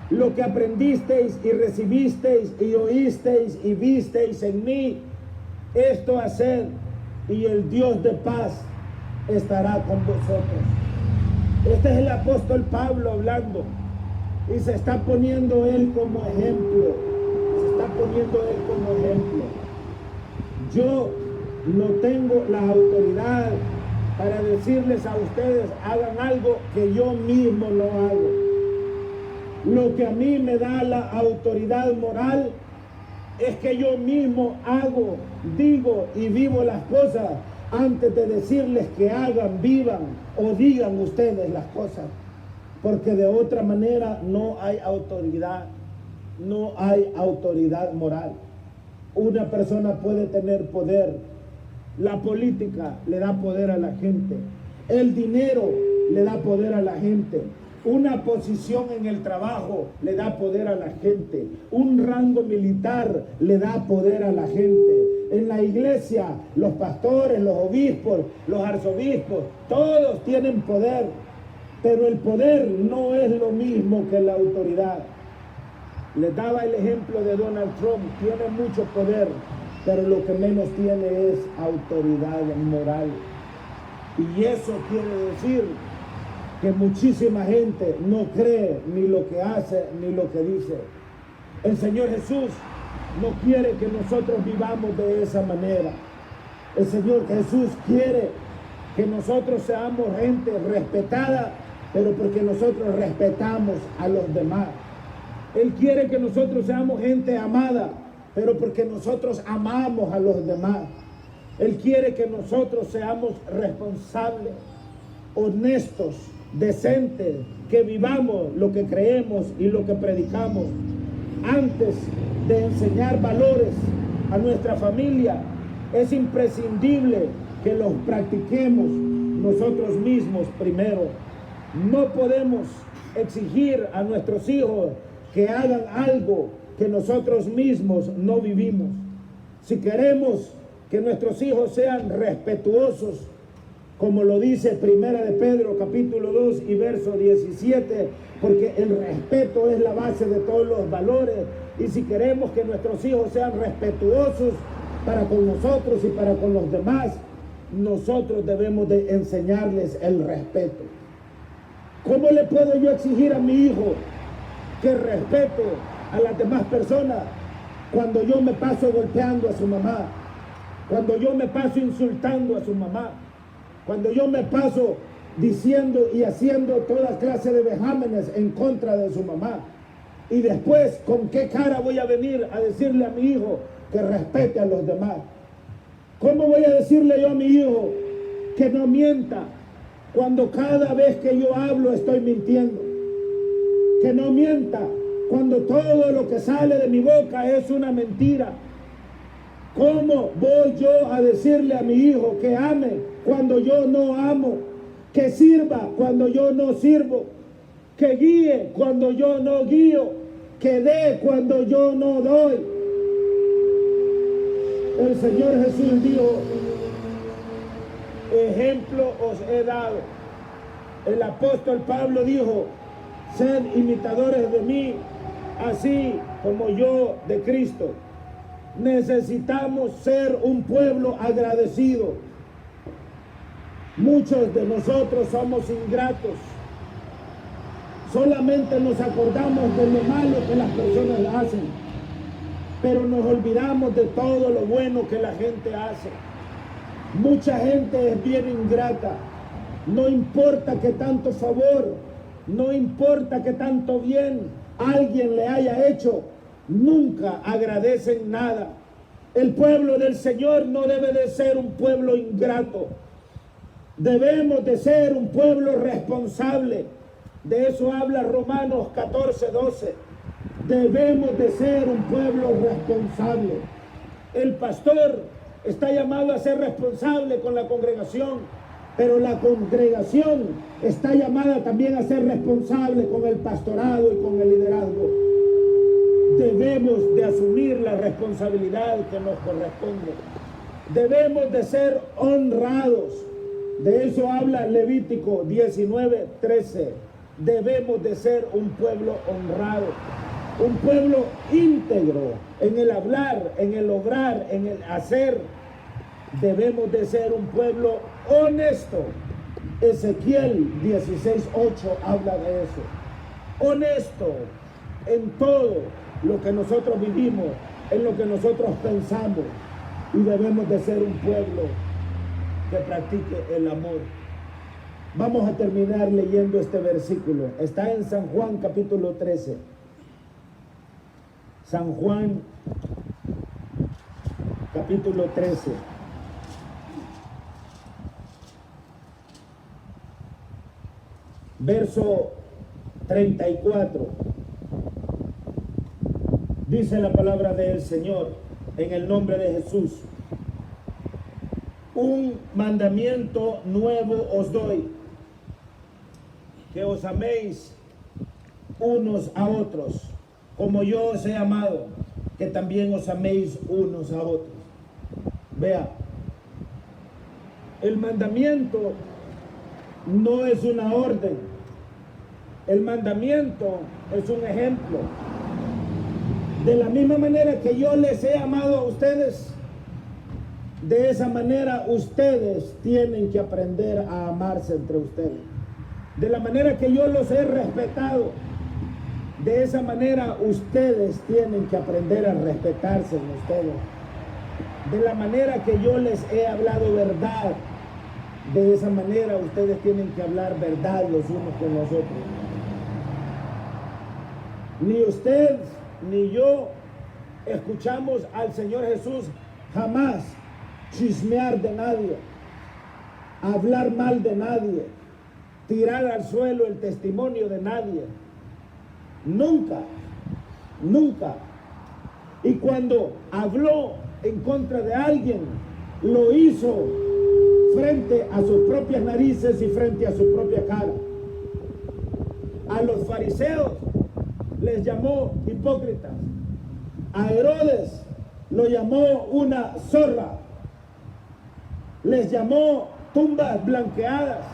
Lo que aprendisteis y recibisteis y oísteis y visteis en mí, esto haced, y el Dios de paz estará con vosotros. Este es el apóstol Pablo hablando, y se está poniendo él como ejemplo. Se está poniendo él como ejemplo. Yo no tengo la autoridad para decirles a ustedes: hagan algo que yo mismo no hago. Lo que a mí me da la autoridad moral es que yo mismo hago, digo y vivo las cosas antes de decirles que hagan, vivan o digan ustedes las cosas. Porque de otra manera no hay autoridad, no hay autoridad moral. una persona puede tener poder. La política le da poder a la gente. El dinero le da poder a la gente. Una posición en el trabajo le da poder a la gente. Un rango militar le da poder a la gente. En la iglesia, los pastores, los obispos, los arzobispos, todos tienen poder. Pero el poder no es lo mismo que la autoridad. Les daba el ejemplo de Donald Trump. Tiene mucho poder, pero lo que menos tiene es autoridad moral. Y eso quiere decir que muchísima gente no cree ni lo que hace ni lo que dice. El Señor Jesús no quiere que nosotros vivamos de esa manera. El Señor Jesús quiere que nosotros seamos gente respetada, pero porque nosotros respetamos a los demás. Él quiere que nosotros seamos gente amada, pero porque nosotros amamos a los demás. Él quiere que nosotros seamos responsables, honestos, decentes, que vivamos lo que creemos y lo que predicamos. Antes de enseñar valores a nuestra familia, es imprescindible que los practiquemos nosotros mismos primero. No podemos exigir a nuestros hijos que hagan algo que nosotros mismos no vivimos. Si queremos que nuestros hijos sean respetuosos, como lo dice Primera de Pedro capítulo 2 y verso 17, porque el respeto es la base de todos los valores, y si queremos que nuestros hijos sean respetuosos para con nosotros y para con los demás, nosotros debemos de enseñarles el respeto. ¿Cómo le puedo yo exigir a mi hijo que respete a las demás personas cuando yo me paso golpeando a su mamá? Cuando yo me paso insultando a su mamá, cuando yo me paso diciendo y haciendo toda clase de vejámenes en contra de su mamá, y después, ¿con qué cara voy a venir a decirle a mi hijo que respete a los demás? ¿Cómo voy a decirle yo a mi hijo que no mienta cuando cada vez que yo hablo estoy mintiendo? Que no mienta cuando todo lo que sale de mi boca es una mentira. ¿Cómo voy yo a decirle a mi hijo que ame cuando yo no amo? Que sirva cuando yo no sirvo. Que guíe cuando yo no guío. Que dé cuando yo no doy. El Señor Jesús dijo: ejemplo os he dado. El apóstol Pablo dijo: sed imitadores de mí, así como yo de Cristo. Necesitamos ser un pueblo agradecido. Muchos de nosotros somos ingratos. Solamente nos acordamos de lo malo que las personas hacen, pero nos olvidamos de todo lo bueno que la gente hace. Mucha gente es bien ingrata. No importa que tanto favor, no importa que tanto bien alguien le haya hecho, nunca agradecen nada. El pueblo del Señor no debe de ser un pueblo ingrato. Debemos de ser un pueblo responsable. De eso habla Romanos 14:12. Debemos de ser un pueblo responsable. El pastor está llamado a ser responsable con la congregación, pero la congregación está llamada también a ser responsable con el pastorado y con el liderazgo. Debemos de asumir la responsabilidad que nos corresponde. Debemos de ser honrados. De eso habla Levítico 19:13. Debemos de ser un pueblo honrado, un pueblo íntegro en el hablar, en el obrar, en el hacer. Debemos de ser un pueblo honesto. Ezequiel 16:8 habla de eso. Honesto en todo lo que nosotros vivimos, en lo que nosotros pensamos. Y debemos de ser un pueblo que practique el amor. Vamos a terminar leyendo este versículo. Está en San Juan capítulo 13. San Juan capítulo 13. Verso 34. Dice la palabra del Señor: en el nombre de Jesús. Un mandamiento nuevo os doy, que os améis unos a otros, como yo os he amado, que también os améis unos a otros. Vea, el mandamiento no es una orden, el mandamiento es un ejemplo. De la misma manera que yo les he amado a ustedes, de esa manera ustedes tienen que aprender a amarse entre ustedes. De la manera que yo los he respetado, de esa manera ustedes tienen que aprender a respetarse en ustedes. De la manera que yo les he hablado verdad, de esa manera ustedes tienen que hablar verdad los unos con los otros. Ni usted ni yo escuchamos al Señor Jesús jamás chismear de nadie, hablar mal de nadie, tirar al suelo el testimonio de nadie. Nunca, nunca. Y cuando habló en contra de alguien, lo hizo frente a sus propias narices y frente a su propia cara. A los fariseos les llamó hipócritas. A Herodes lo llamó una zorra. Les llamó tumbas blanqueadas.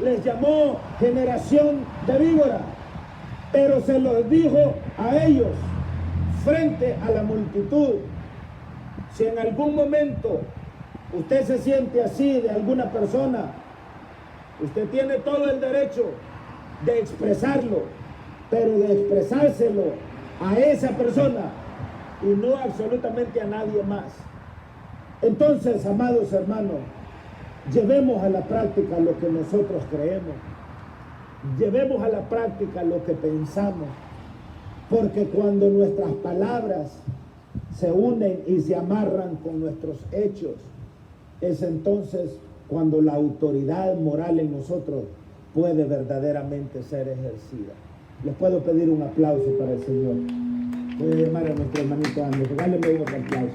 Les llamó generación de víbora. Pero se los dijo a ellos frente a la multitud. Si en algún momento usted se siente así de alguna persona, usted tiene todo el derecho de expresarlo, pero de expresárselo a esa persona y no absolutamente a nadie más. Entonces, amados hermanos, llevemos a la práctica lo que nosotros creemos, llevemos a la práctica lo que pensamos, porque cuando nuestras palabras se unen y se amarran con nuestros hechos, es entonces cuando la autoridad moral en nosotros puede verdaderamente ser ejercida. Les puedo pedir un aplauso para el Señor. Voy a llamar a nuestro hermanito Andrés. Regáleme otro aplauso.